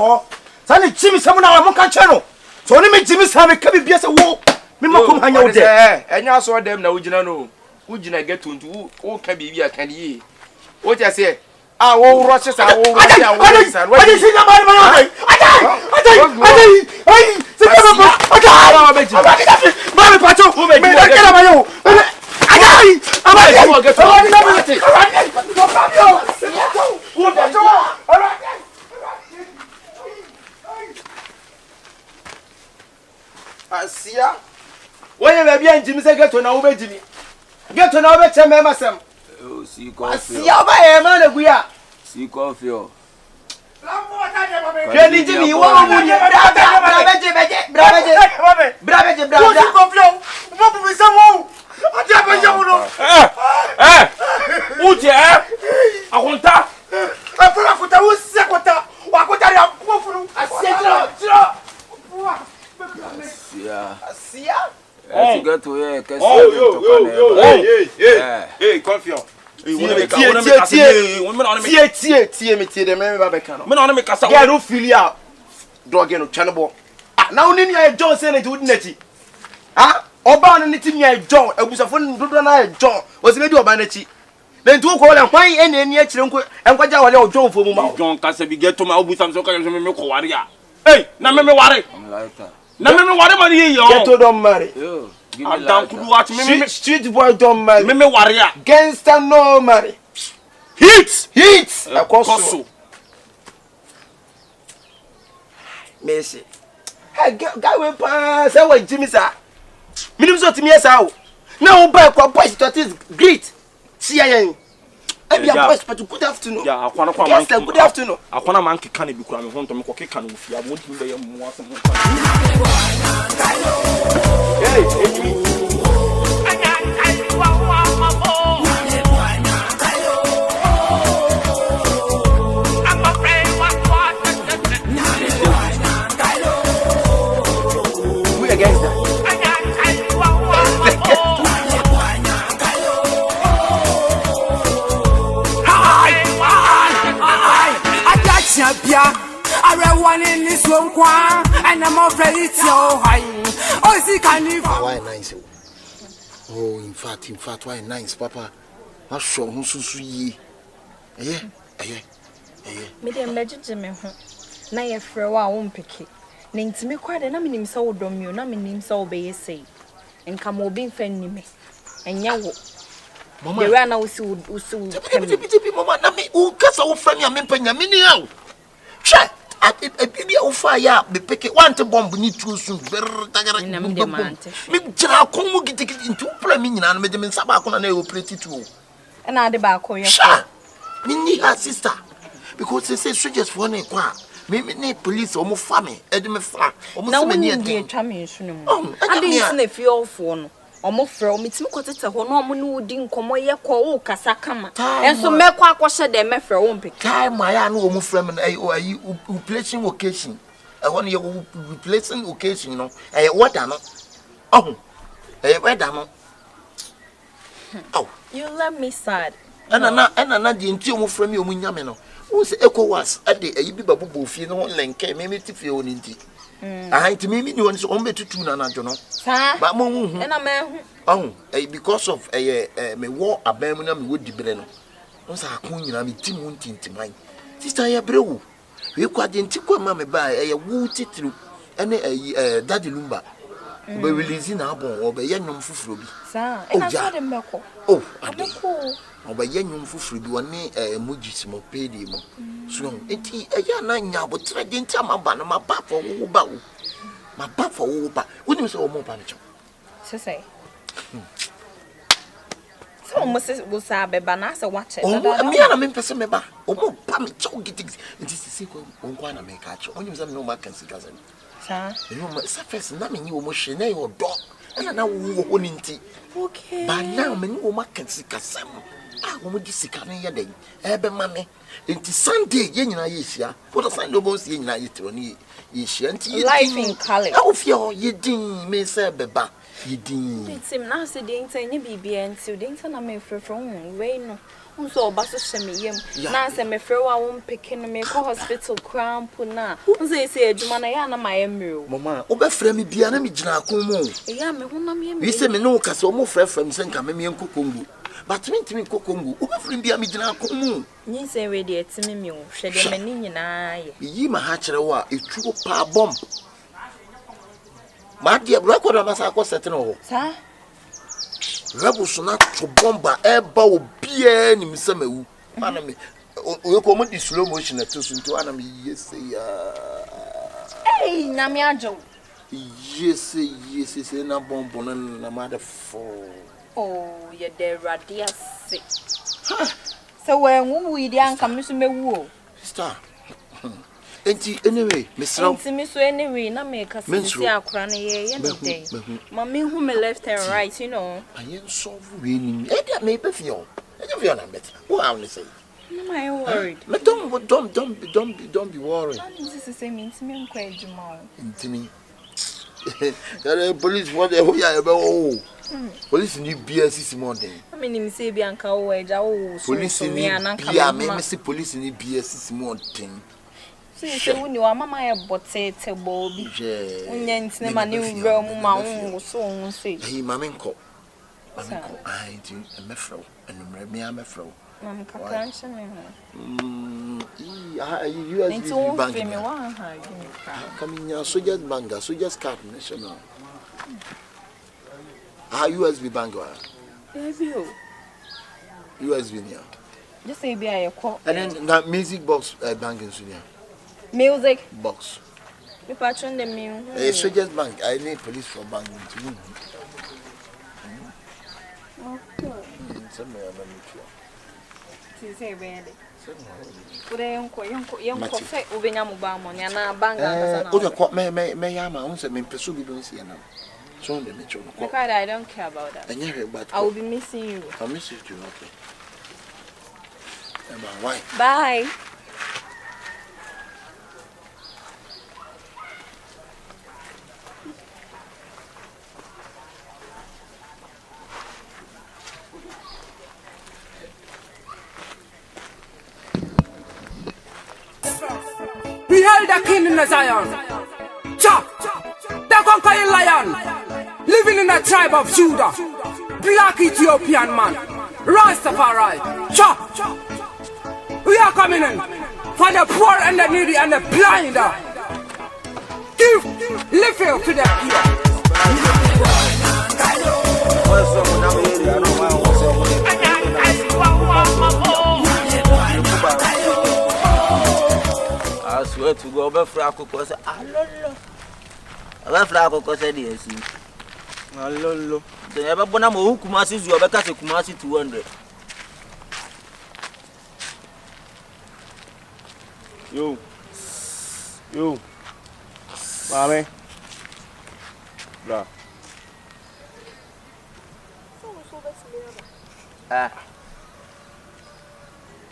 [SPEAKER 2] Sani Jimmy someone our moka channel. So only me Jimmy have a cabin be as a walk. Me mo come hang out there.
[SPEAKER 9] And you saw them now, you know. Who did I get to who can be a candy? What I say? I will rush us. I will rush us. What is it about my
[SPEAKER 2] Asia, when you be Jimmy say get to now be Jimmy. Get to now be tell me myself.
[SPEAKER 9] Oh, see Confion.
[SPEAKER 2] Asia ba e man we are.
[SPEAKER 9] See Confion.
[SPEAKER 2] Jenny Jimmy, what would you
[SPEAKER 11] Hey, Confion.
[SPEAKER 2] Now, John said it wouldn't let you. Ah, Oban and it John, I was a phone, John, was maybe Obanetti. Then to call and why any yet and what I John for John Cassabi get to my own some so hey, now me worry. Now me whatever you get to don't marry. I don't watch me street boy don't marry. Me warrior. Gangster no marry. Hits. I cost Messi. Hey, guy will pass. I want Jimmy sir. Minimum so to me how. Now buy kwa boys that is great. See I be a boys but good afternoon.
[SPEAKER 11] Yeah, I want
[SPEAKER 2] to good afternoon.
[SPEAKER 11] I want a man can be crying home to me cook can if you want to be more.
[SPEAKER 2] Hey, against that. I one in this one, and I'm afraid it's your high. Oh, see, can you? Why nice? Oh, in fact, why nice, Papa? I'm sure who's so ye. Eh?
[SPEAKER 4] Medium legend, me. Now you're for a while, won't pick it. Nti me kwa de na menim se wodom yo na menim se obeye sei nka mo bi mfa nime enya wo Mama. The rana usu.
[SPEAKER 3] Mama, na me u kasa wo fa me amempanya me ni awo. Hwe, bibia wo fa ya be peke want bomb ni tru sun tagara. Me jira kon mu gidigidi ntu pla me nyina no me de me nsaba akona na e operate tu.
[SPEAKER 4] Na ade ba akon ye.
[SPEAKER 3] Me ni her sister because they say soldiers for na kwa. Me ni police omo fa me e de me fra. Omo se me ni
[SPEAKER 4] e twa me nsu no mu. Ade nsi na fie ofo no. Omo frɛ o mitimi kotete ho no omo ne wodi nkomo ye kɔ wo kasa kama enso mekɔ akɔhye de me frɛ wo mpeke
[SPEAKER 3] time aya no omo frɛ me ayi replacing occasion ho no ye replacing occasion no wada no wada no oh
[SPEAKER 4] you let me sad
[SPEAKER 3] na di nti omo frɛ me omo nyame no wo se ECOWAS ade ayi bi babobo fie no lenke me ti fie oni nti ti me ni won so on betutu na najo no ba mo hu
[SPEAKER 4] na ma hu
[SPEAKER 3] because of me wo aban mu na me wo dibere no on sa akon nyina me ti mu ntintiman sister ya brewu we kwa de nti kwa ma me ba wo titru ene daddy lumba be release na abon o be ye nyom fufuro bi
[SPEAKER 4] ina so de meko
[SPEAKER 3] adeko oba yanyum fufuru bi woni emojis mo pedi mo so enti eya na nya botre de enti amaba na maba fo wo ba wo maba fo wo ba woni so wo mo ba ne cho
[SPEAKER 4] sese so mo se wo sa be ba na se wache
[SPEAKER 3] mi ana me pese me ba o mo ba me cho gitig enti sisi ko onko na me ka cho woni me no ma kan sika za
[SPEAKER 4] sa
[SPEAKER 3] no ma sa first na me ni wo mo hwe na yo do na wo wo ni nti
[SPEAKER 4] okay
[SPEAKER 3] ba na me ni wo ma kan sika sam wo di sika no ye den ebe mame enti Sunday ye nyina ye hia what Sunday bo se ye nyina ye tro ni ye hia enti
[SPEAKER 4] life in college
[SPEAKER 3] how feel ye din me se beba ye din
[SPEAKER 4] enti na se din tan ye bibia enti din tan na me frefro we no unso oba so hye me yem na se me frɛ wa wo mpeke no me ko hospital cramp na unso ese adwuma na ya na ma ye mmerɛ
[SPEAKER 3] mama wo be frɛ me bia na me gyina akon mu
[SPEAKER 4] ya me ho na me
[SPEAKER 3] we se me no kasa wo mo frɛ me se nka me nkokongu but me kokongu wo be frɛ bia me gyina akon mu
[SPEAKER 4] nyi se we de etimi me wo hwɛ de mani nyinaa ye
[SPEAKER 3] yi ma ha kyerɛ wo a etuo pa bomb ma dia record na sa akɔ set no ho
[SPEAKER 4] sa
[SPEAKER 3] rebels na to bomba eba obia ni msamawu ana me o ko mo di slow motion to sunto ana me yese ya
[SPEAKER 4] na me ajo
[SPEAKER 3] yese na bombo na ma da fo
[SPEAKER 4] oh ye de radia se so when we di anka me so mewu o
[SPEAKER 3] sister enti anyway misra
[SPEAKER 4] enti me so anyway na me ka si akura na ye me dey mama hu me left and right you know
[SPEAKER 3] ayen solve we ni e dia me be fio na better what am I say
[SPEAKER 4] no I worried
[SPEAKER 3] me don't be worried
[SPEAKER 4] this is say me enti me nkwa ejuma
[SPEAKER 3] enti me there police what they ya be o police ni bia sisi modern
[SPEAKER 4] I mean me say bia nka wo eja wo
[SPEAKER 3] police ni bia me say police ni bia sisi modern
[SPEAKER 4] se woni wa mama ye botete bobi onye ntine ma ne wura mu ma wo so won se
[SPEAKER 3] hey mama nko ai di emefro enumre me amefro
[SPEAKER 4] mam kakranche me
[SPEAKER 3] USB bank me wa ha kaminya soldiers bank soldiers card national USB bank wa USB nia
[SPEAKER 4] just say be aye ko
[SPEAKER 3] and then na music box bank in sunia
[SPEAKER 4] music
[SPEAKER 3] box
[SPEAKER 4] me patron dem me
[SPEAKER 3] soldiers bank I need police for bank to
[SPEAKER 4] okay
[SPEAKER 3] somewhere na mutua
[SPEAKER 4] ti say be ade ure yenko say obenya mo ba mo na banga na
[SPEAKER 3] o de ko me yama on say me peso bi don see na so me cho ko
[SPEAKER 4] because I don't care about that
[SPEAKER 3] but
[SPEAKER 4] I will be missing you
[SPEAKER 3] I miss you too okay bye
[SPEAKER 4] bye
[SPEAKER 1] We held the king in the Zion. Cha! The conquering lion. Living in the tribe of Judah. Black Ethiopian man. Rastafari. Cha! We are coming in for the poor and the needy and the blind. Give living to the poor.
[SPEAKER 9] swear to go over Fraco say alolo. Over Fraco say yes. Alolo. The ever bonamo Kumasi you over Kumasi 200.
[SPEAKER 11] Yo. Mami. Bra.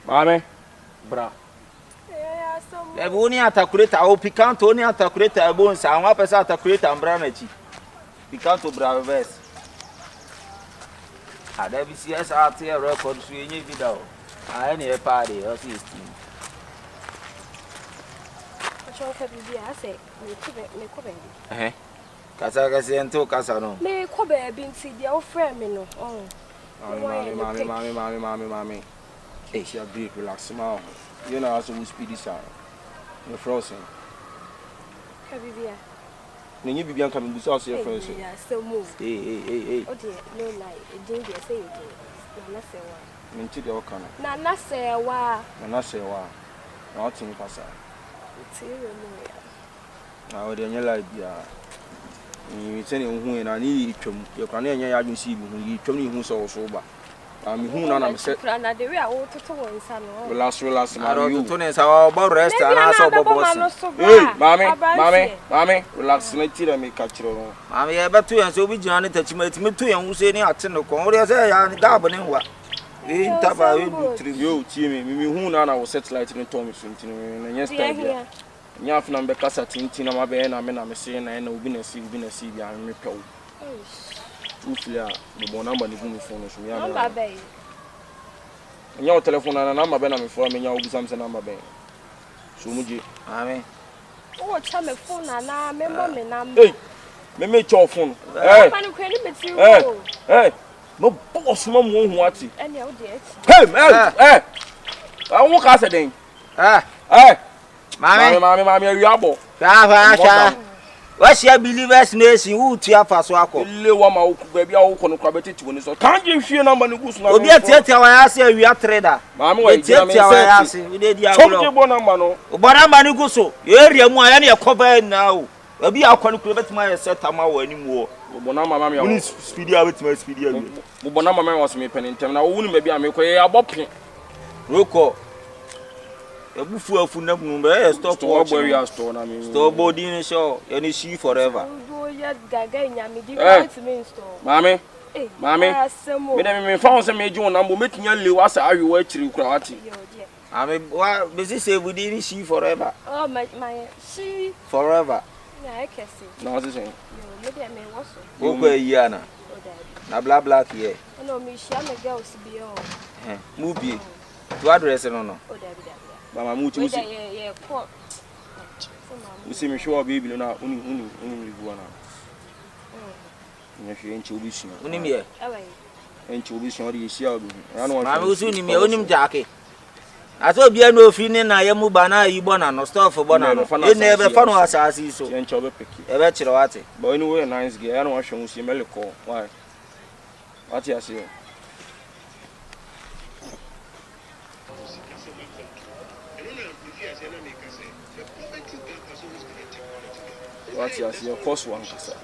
[SPEAKER 11] Mami. Bra.
[SPEAKER 9] Ebony atakureta o picanto ni atakureta ebon sa won pesa atakureta ambra na chi. Picanto bra verse. Ada bi CS art here record so enye vida o. Ah na e party o 16.
[SPEAKER 14] Choka bibi ase me ko be.
[SPEAKER 9] Kasa ento kasa no.
[SPEAKER 14] Me ko be bi nti dia o friend me no.
[SPEAKER 11] Mommy. Hey, she a big relax ma. You know also we speed this out. You're frozen.
[SPEAKER 14] Kabibia.
[SPEAKER 11] Nenye bibia nka me busa also you're frozen.
[SPEAKER 14] Yeah, so move.
[SPEAKER 11] Hey.
[SPEAKER 14] Oh dear, no lie. E dey dey say you dey. Na sewa.
[SPEAKER 11] Minti de okana.
[SPEAKER 14] Na sewa.
[SPEAKER 11] Na sewa. Na otin kasa.
[SPEAKER 14] Ti we no ya.
[SPEAKER 11] Na o de nyela bia. Ni tene hu na ni twam. Ye kwa na enye ya adwun si bi hu yi twam ni hu so so ba. Mi hu na me se.
[SPEAKER 14] Na de we a wo toto won sa no.
[SPEAKER 11] Relax ma you.
[SPEAKER 9] Toto ne sa o rest na so boss.
[SPEAKER 11] Hey, mami, relax na ti da me ka kiro no.
[SPEAKER 9] Mami e beto yan so obi gina ne tachima ti meto yan hu se ni ate no kon. Ori se ya ni gab ne hwa. E ntaba we du tri
[SPEAKER 11] yo tie me hu na hu satellite ne to me so ntini na nya style. Nya afuna mbe kasa tinti na mabe na me se na obi na si bia me pew. Ufia bo number ni gumu phone so ya
[SPEAKER 14] number be
[SPEAKER 11] nya o telephone na number be na me phone me nya obi sam se number be so muji
[SPEAKER 9] amen
[SPEAKER 14] o cha me phone na me mo me number
[SPEAKER 11] me cho phone
[SPEAKER 14] manu kwen ni beti o
[SPEAKER 11] no boss mo hu ati
[SPEAKER 14] ene o de
[SPEAKER 11] awu ka se den mami wi abo
[SPEAKER 9] fa what's your believers nation who tia faso akọ
[SPEAKER 11] le wa ma oku ba bia wo kono kwa betiti woni so kan je hwie number ni gusu na
[SPEAKER 9] obi atiatia wa ya se awia trader
[SPEAKER 11] mami wa tia me
[SPEAKER 9] se we dey dia
[SPEAKER 11] agro so bo number no
[SPEAKER 9] bo number ni gusu area mu aya na e cover na o obi akọ no betima ya set ama wa ani mu o
[SPEAKER 11] bo number mami
[SPEAKER 12] woni speed ya betima speed ya
[SPEAKER 11] bo number mami was me penentem na wo woni ma bia me ko ye abope
[SPEAKER 9] roko ebufu afu na bunu be stop
[SPEAKER 11] watch store na me
[SPEAKER 9] store body ni show any see forever
[SPEAKER 14] do ya gaga nya me di right me store
[SPEAKER 11] mami me fa won se me ji won nambo metinya le wa sa awe wa chiri kura wati
[SPEAKER 9] ami wa bezi say we di see forever
[SPEAKER 14] oh my see
[SPEAKER 9] forever
[SPEAKER 14] na I can see
[SPEAKER 11] no what is saying
[SPEAKER 14] yo me dey me waso
[SPEAKER 9] go yi ana na bla black here
[SPEAKER 14] no me share me girls bi o
[SPEAKER 9] movie to address no
[SPEAKER 11] Mama muti usi.
[SPEAKER 14] Yeah, ko.
[SPEAKER 11] Usi me show baby na uni buana. Nya hwe enchi obi sua.
[SPEAKER 9] Uni me.
[SPEAKER 11] Enchi obi sua de yesia obi. Ra no.
[SPEAKER 9] Mama usi uni me onim jaake. Aso bia no ofri ni na yamu bana yi bona no stuff bona no. E na ebe fa no asasi so.
[SPEAKER 11] Enchi obi peki.
[SPEAKER 9] Ebe kire wate.
[SPEAKER 11] But anyway nice girl. Ra no hwe usi meliko. Why? What you say? What you see, of course, one kasa.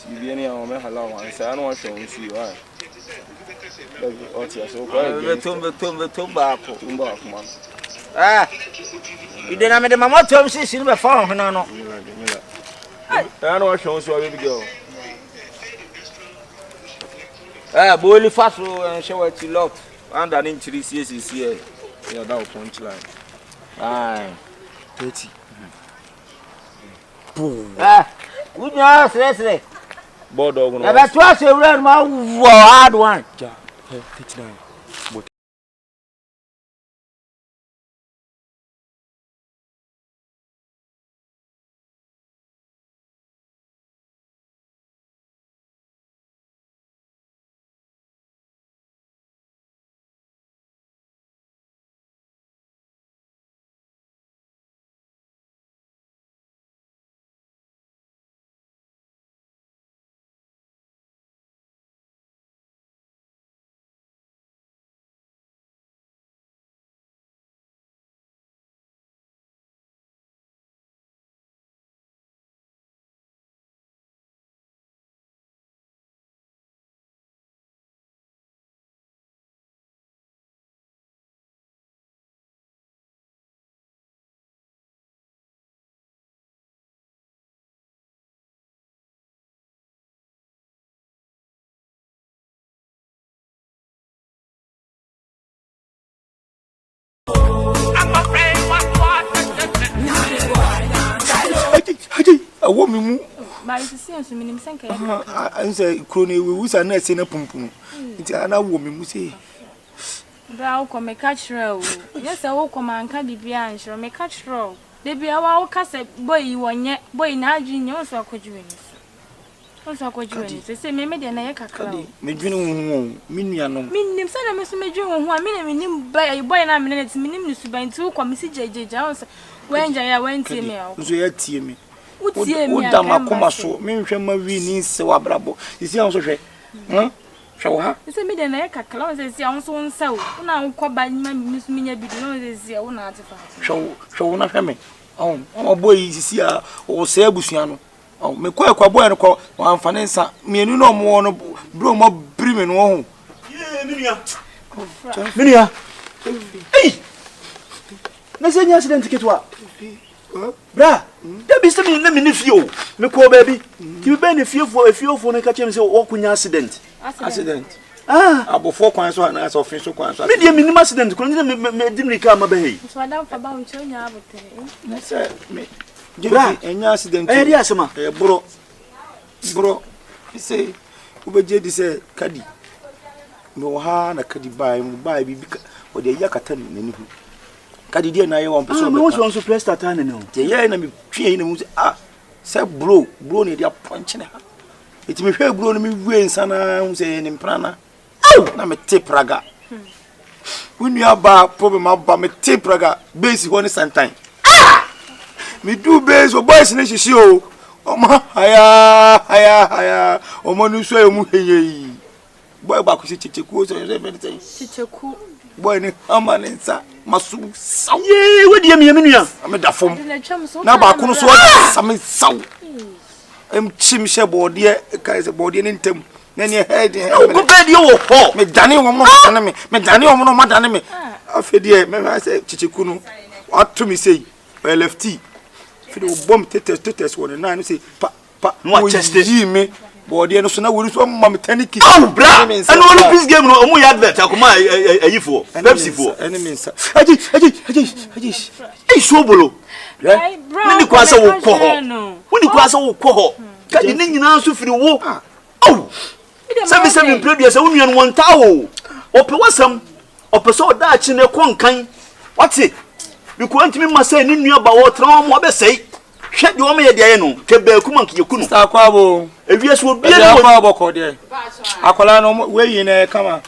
[SPEAKER 11] You be any of my halal one, so I don't want to see why. What you so
[SPEAKER 9] tumba, man. You didn't have the mamma to see in the farm, no. I don't want to show you, baby girl. Boily fast and show what you love. And an inch this is here. Yeah, that punch line. Aye, 30. Good news, yesterday.
[SPEAKER 11] Board dog.
[SPEAKER 9] Never trust a red man for hard one.
[SPEAKER 11] 39.
[SPEAKER 8] mu.
[SPEAKER 14] Ba isi enso minim senka ya.
[SPEAKER 8] Anse kroni we wusa na se na pumpum. Nti ana wo me mu se.
[SPEAKER 14] Bra wo me catch row. Yes, I wo come anka bibia anhro me catch row. De bia wa wo kase boy wonye boy na adwinye wo so akodwene so. Wo so akodwene so se me de na ye kakra.
[SPEAKER 8] Me dwene wo me nua no.
[SPEAKER 14] Minim se na me so me dwene wo a me na minim boy na me na ti minim ni suban ti wo come si jejeja wo so wenja ya wenti me a.
[SPEAKER 8] So ya tie me.
[SPEAKER 14] Utie me.
[SPEAKER 8] O da makoma so me nhwe ma wi ni se wa brabo. Isi an so hwe. Hwe ha.
[SPEAKER 14] Se me de na ye kakra wo se si an so nsa wo. Na wo koba ma mi so minya bidu no se si wo na atefa.
[SPEAKER 8] Hwe na hwe me. O boy sisi a o se abusua no. Me kwa boy no ko amfane nsa. Mienu no mo no bro mo bri me no ho.
[SPEAKER 12] Minia. Minia. Hey. Na se nya accident ketwa. Bra, there be some na me ni fio. Me ko baby. Ti be na fio no ka chem se o kunya accident.
[SPEAKER 8] Accident. Abofo kwan so na so fin so kwan so.
[SPEAKER 12] Me dey minimum accident ko ni me dimri ka ma be hey.
[SPEAKER 14] So adam fa ba uncho nya abote.
[SPEAKER 8] Na se me Bra, enya accident.
[SPEAKER 12] Eh, dia asema.
[SPEAKER 8] Bro. Say, ubeje di say kadi. Me wo ha na kadi bai bibi o de yakata ni ni hu. Kadi dia na ye won person.
[SPEAKER 12] Me won so press start na no.
[SPEAKER 8] Te ye na me twie na mu say bro ne dia punch na. Iti me hwe bro no me wie nsana hu say ni mprana. Na me te praga. When you have problem about me te praga base one sometime. Me do base o boys na shishi o. Oma haya omo nu so emu heye. Boy ba ku Kyekyeku so everything.
[SPEAKER 14] Kyekyeku.
[SPEAKER 8] Boy ni amanensa masu saw.
[SPEAKER 12] Ye we die me nua.
[SPEAKER 8] Ame da fom. Na ba ku no so same saw. Chim she body kai se body ni ntem. Na ne head.
[SPEAKER 12] Go bed you wo ho.
[SPEAKER 8] Me dane wo mo dane me. Me dane wo mo dane me. Afedie me say Kyekyeku no. What to me say? Lefty. Fido bomb tetes won na no say pa
[SPEAKER 12] no chest
[SPEAKER 8] me body no so na wori so mam taniki.
[SPEAKER 12] Bra. And Olympics game no omo ya advert akoma ayifo. Pepsi fo.
[SPEAKER 8] Enemies. Aji.
[SPEAKER 12] Ei sobolo. Ni kwa se wo kɔ hɔ. Woni kwa se wo kɔ hɔ. Kadi ni nyina so firi wo. Aw. Seven previous wo nua no wonta wo. Ope wasam. Ope so da achi ne konkan. Wati. Because ntimi ma say ni nua ba wo tra mo be sei. Hwe de o me ye de no. Ke ba ku man Kyekyeku no.
[SPEAKER 8] Sta kwa bo.
[SPEAKER 12] Ewies wo bia no
[SPEAKER 8] kwa bo ko de. Akola no we yi na kama.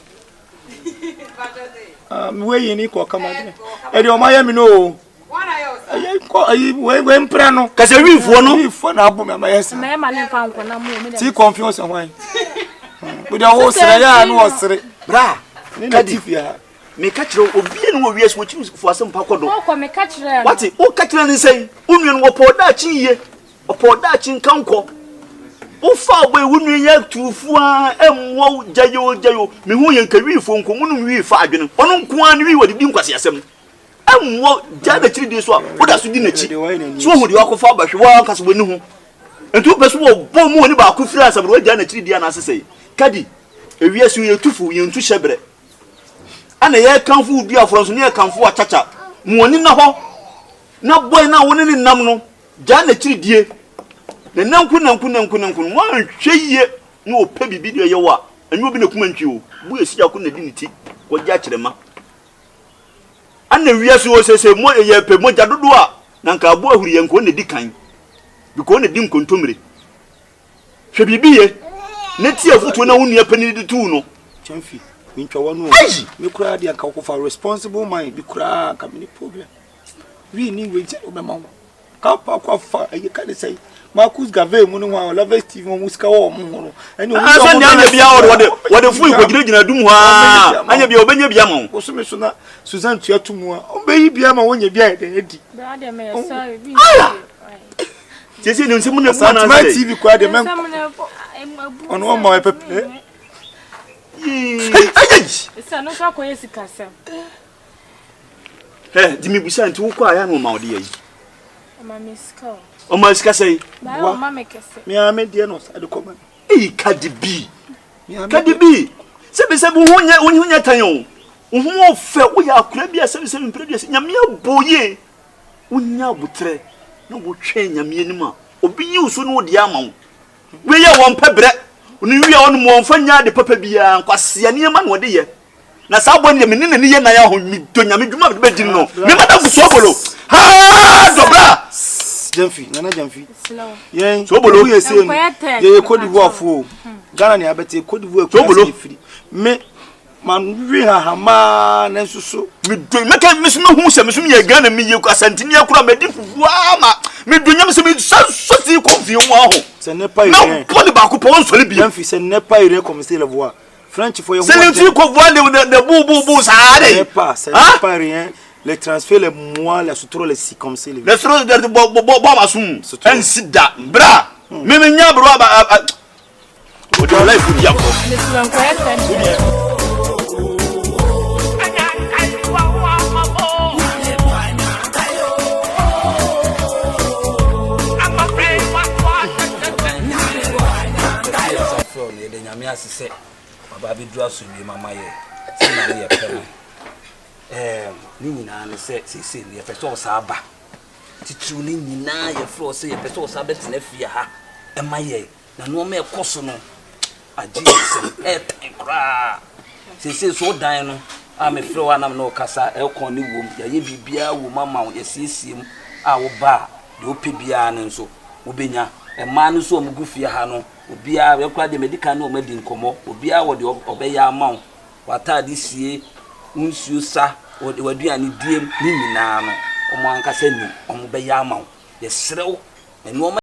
[SPEAKER 8] We yi ni ko kama de. E de o ma ya mi no. Ayi ko ayi we mpra no.
[SPEAKER 12] Ka se wifo no.
[SPEAKER 8] Wifo na abo me ma yes.
[SPEAKER 14] Me ma le fa nko na mo me.
[SPEAKER 8] Ti Confion se hwan. We de wo sere ya no wo sere.
[SPEAKER 12] Bra.
[SPEAKER 8] Ni na tifia.
[SPEAKER 12] Me catch ro obi no wo wies wo chi fo asem pa kodo.
[SPEAKER 14] Ko me catch ro.
[SPEAKER 12] What? O catch ro ni sei. Unwe no po da chi ye. Opo da chi nkanko. O fa boy wunu ye tufu a emwo jayo. Me hu ye nkawi fo nko munu wi fa adwene. Ono nko an wi wodi nkwase asem. Emwo ja na chiri di so a o da so di na chi. So hu di wakofa ba hwe wa nkaso boni hu. Entu pe so wo bom woni ba ko firi asem ro ja na chiri di na asesei. Kadi ewiesu ye tufu ye ntu hyebre. Ana ye kanfu du afronso ne ye kanfu achacha muoni na ho na boy na woni ni nam no ja na chiri die na nanku mo hweye na opa bibi de ye wa anwo bi na kuma ntwi o bu esi akọ na di ni ti ko ja kirema ana wiasu o sese mo ye pe mo ja dodo a na nka abo ahuri ye nko na di kan bi ko na di nkontomre hwe bibi ye na ti afuto na wonu apani di tu no
[SPEAKER 8] chamfi Minchwa wanu me kura dia ka ko fa responsible mind bi kura ka mini problem we ni we je obema ka pa kwa fa ayi ka de sai Marcus Gave mu no wa Love Steve mu musika wo mu no eni o
[SPEAKER 12] so nya anya bia wode fu ko gina dum ha anya bia obenya bia ma
[SPEAKER 8] wo so me so na Susan tuatu mu a obeyi bia ma wonya bia de edi
[SPEAKER 14] bra de me sorry bi
[SPEAKER 12] Jesse ni nsimu na
[SPEAKER 8] na na TV kwa de men ono mo pepe
[SPEAKER 14] Esa no so akoye sikasa.
[SPEAKER 12] Dimi busa nti wo kwa ya no ma ode yi.
[SPEAKER 14] O
[SPEAKER 12] ma sikasa yi.
[SPEAKER 14] Ba o ma mekese.
[SPEAKER 8] Me a me de no sa de koma.
[SPEAKER 12] Kadi bi. Sebe hunya tanyo. Wo fe wo ya akura bi a sebe previous nyame aboye. Unya butre na wo twen nyame anim a obi yi usu no de ama wo we ye won pebre oni wi on mo mfanya de papa bia nkwase ne ma no de ye na sa bo ne me ne ye na ya ho mi donya me dwuma be di no me ma da fuso bolo ha dobra
[SPEAKER 8] Jamfi nana Jamfi
[SPEAKER 12] yen so bolo
[SPEAKER 8] ye se ye Cote d'Ivoire fo Ghana ne abete Cote d'Ivoire
[SPEAKER 12] so bolo
[SPEAKER 8] me man wi ha ma na susu
[SPEAKER 12] me do me ka me so hu se me so ye Ghana me ye asantini akura me di fufu ama me do nyam se me so ti Confion wa ho
[SPEAKER 8] se ne pa
[SPEAKER 12] na poli ba ko pon so le bi
[SPEAKER 8] Jamfi se ne pa ire comme c'est le voir French for you
[SPEAKER 12] se le ti ko voir de bu ça allez
[SPEAKER 8] c'est pas rien les transferts les mois les sutro les si comme c'est
[SPEAKER 12] les sutro de bo masum en sida bra me nya bro ba o de life di akọ
[SPEAKER 6] nyame asese baba bi dura so bi mama ye se na ye pere ni nyina ne se ni ye pese o sa ba titru ni nyina ye fro se ye pese o sa betena fie ha e ma ye na no me ekoso no agi se tenkra se so dan no a me fro wa na no kasa e kon ni wom ya ye bibia wo mama wo ye sesiem a wo ba de ope bia ne nso wo benya e ma no so o mugu fie ha no obia we kwa de medical no ma di nkomo obia wo de obeya amaw wata de sie unsuo sa waduane diem ni nyina no omo anka se ni omo beya amaw ye serew eno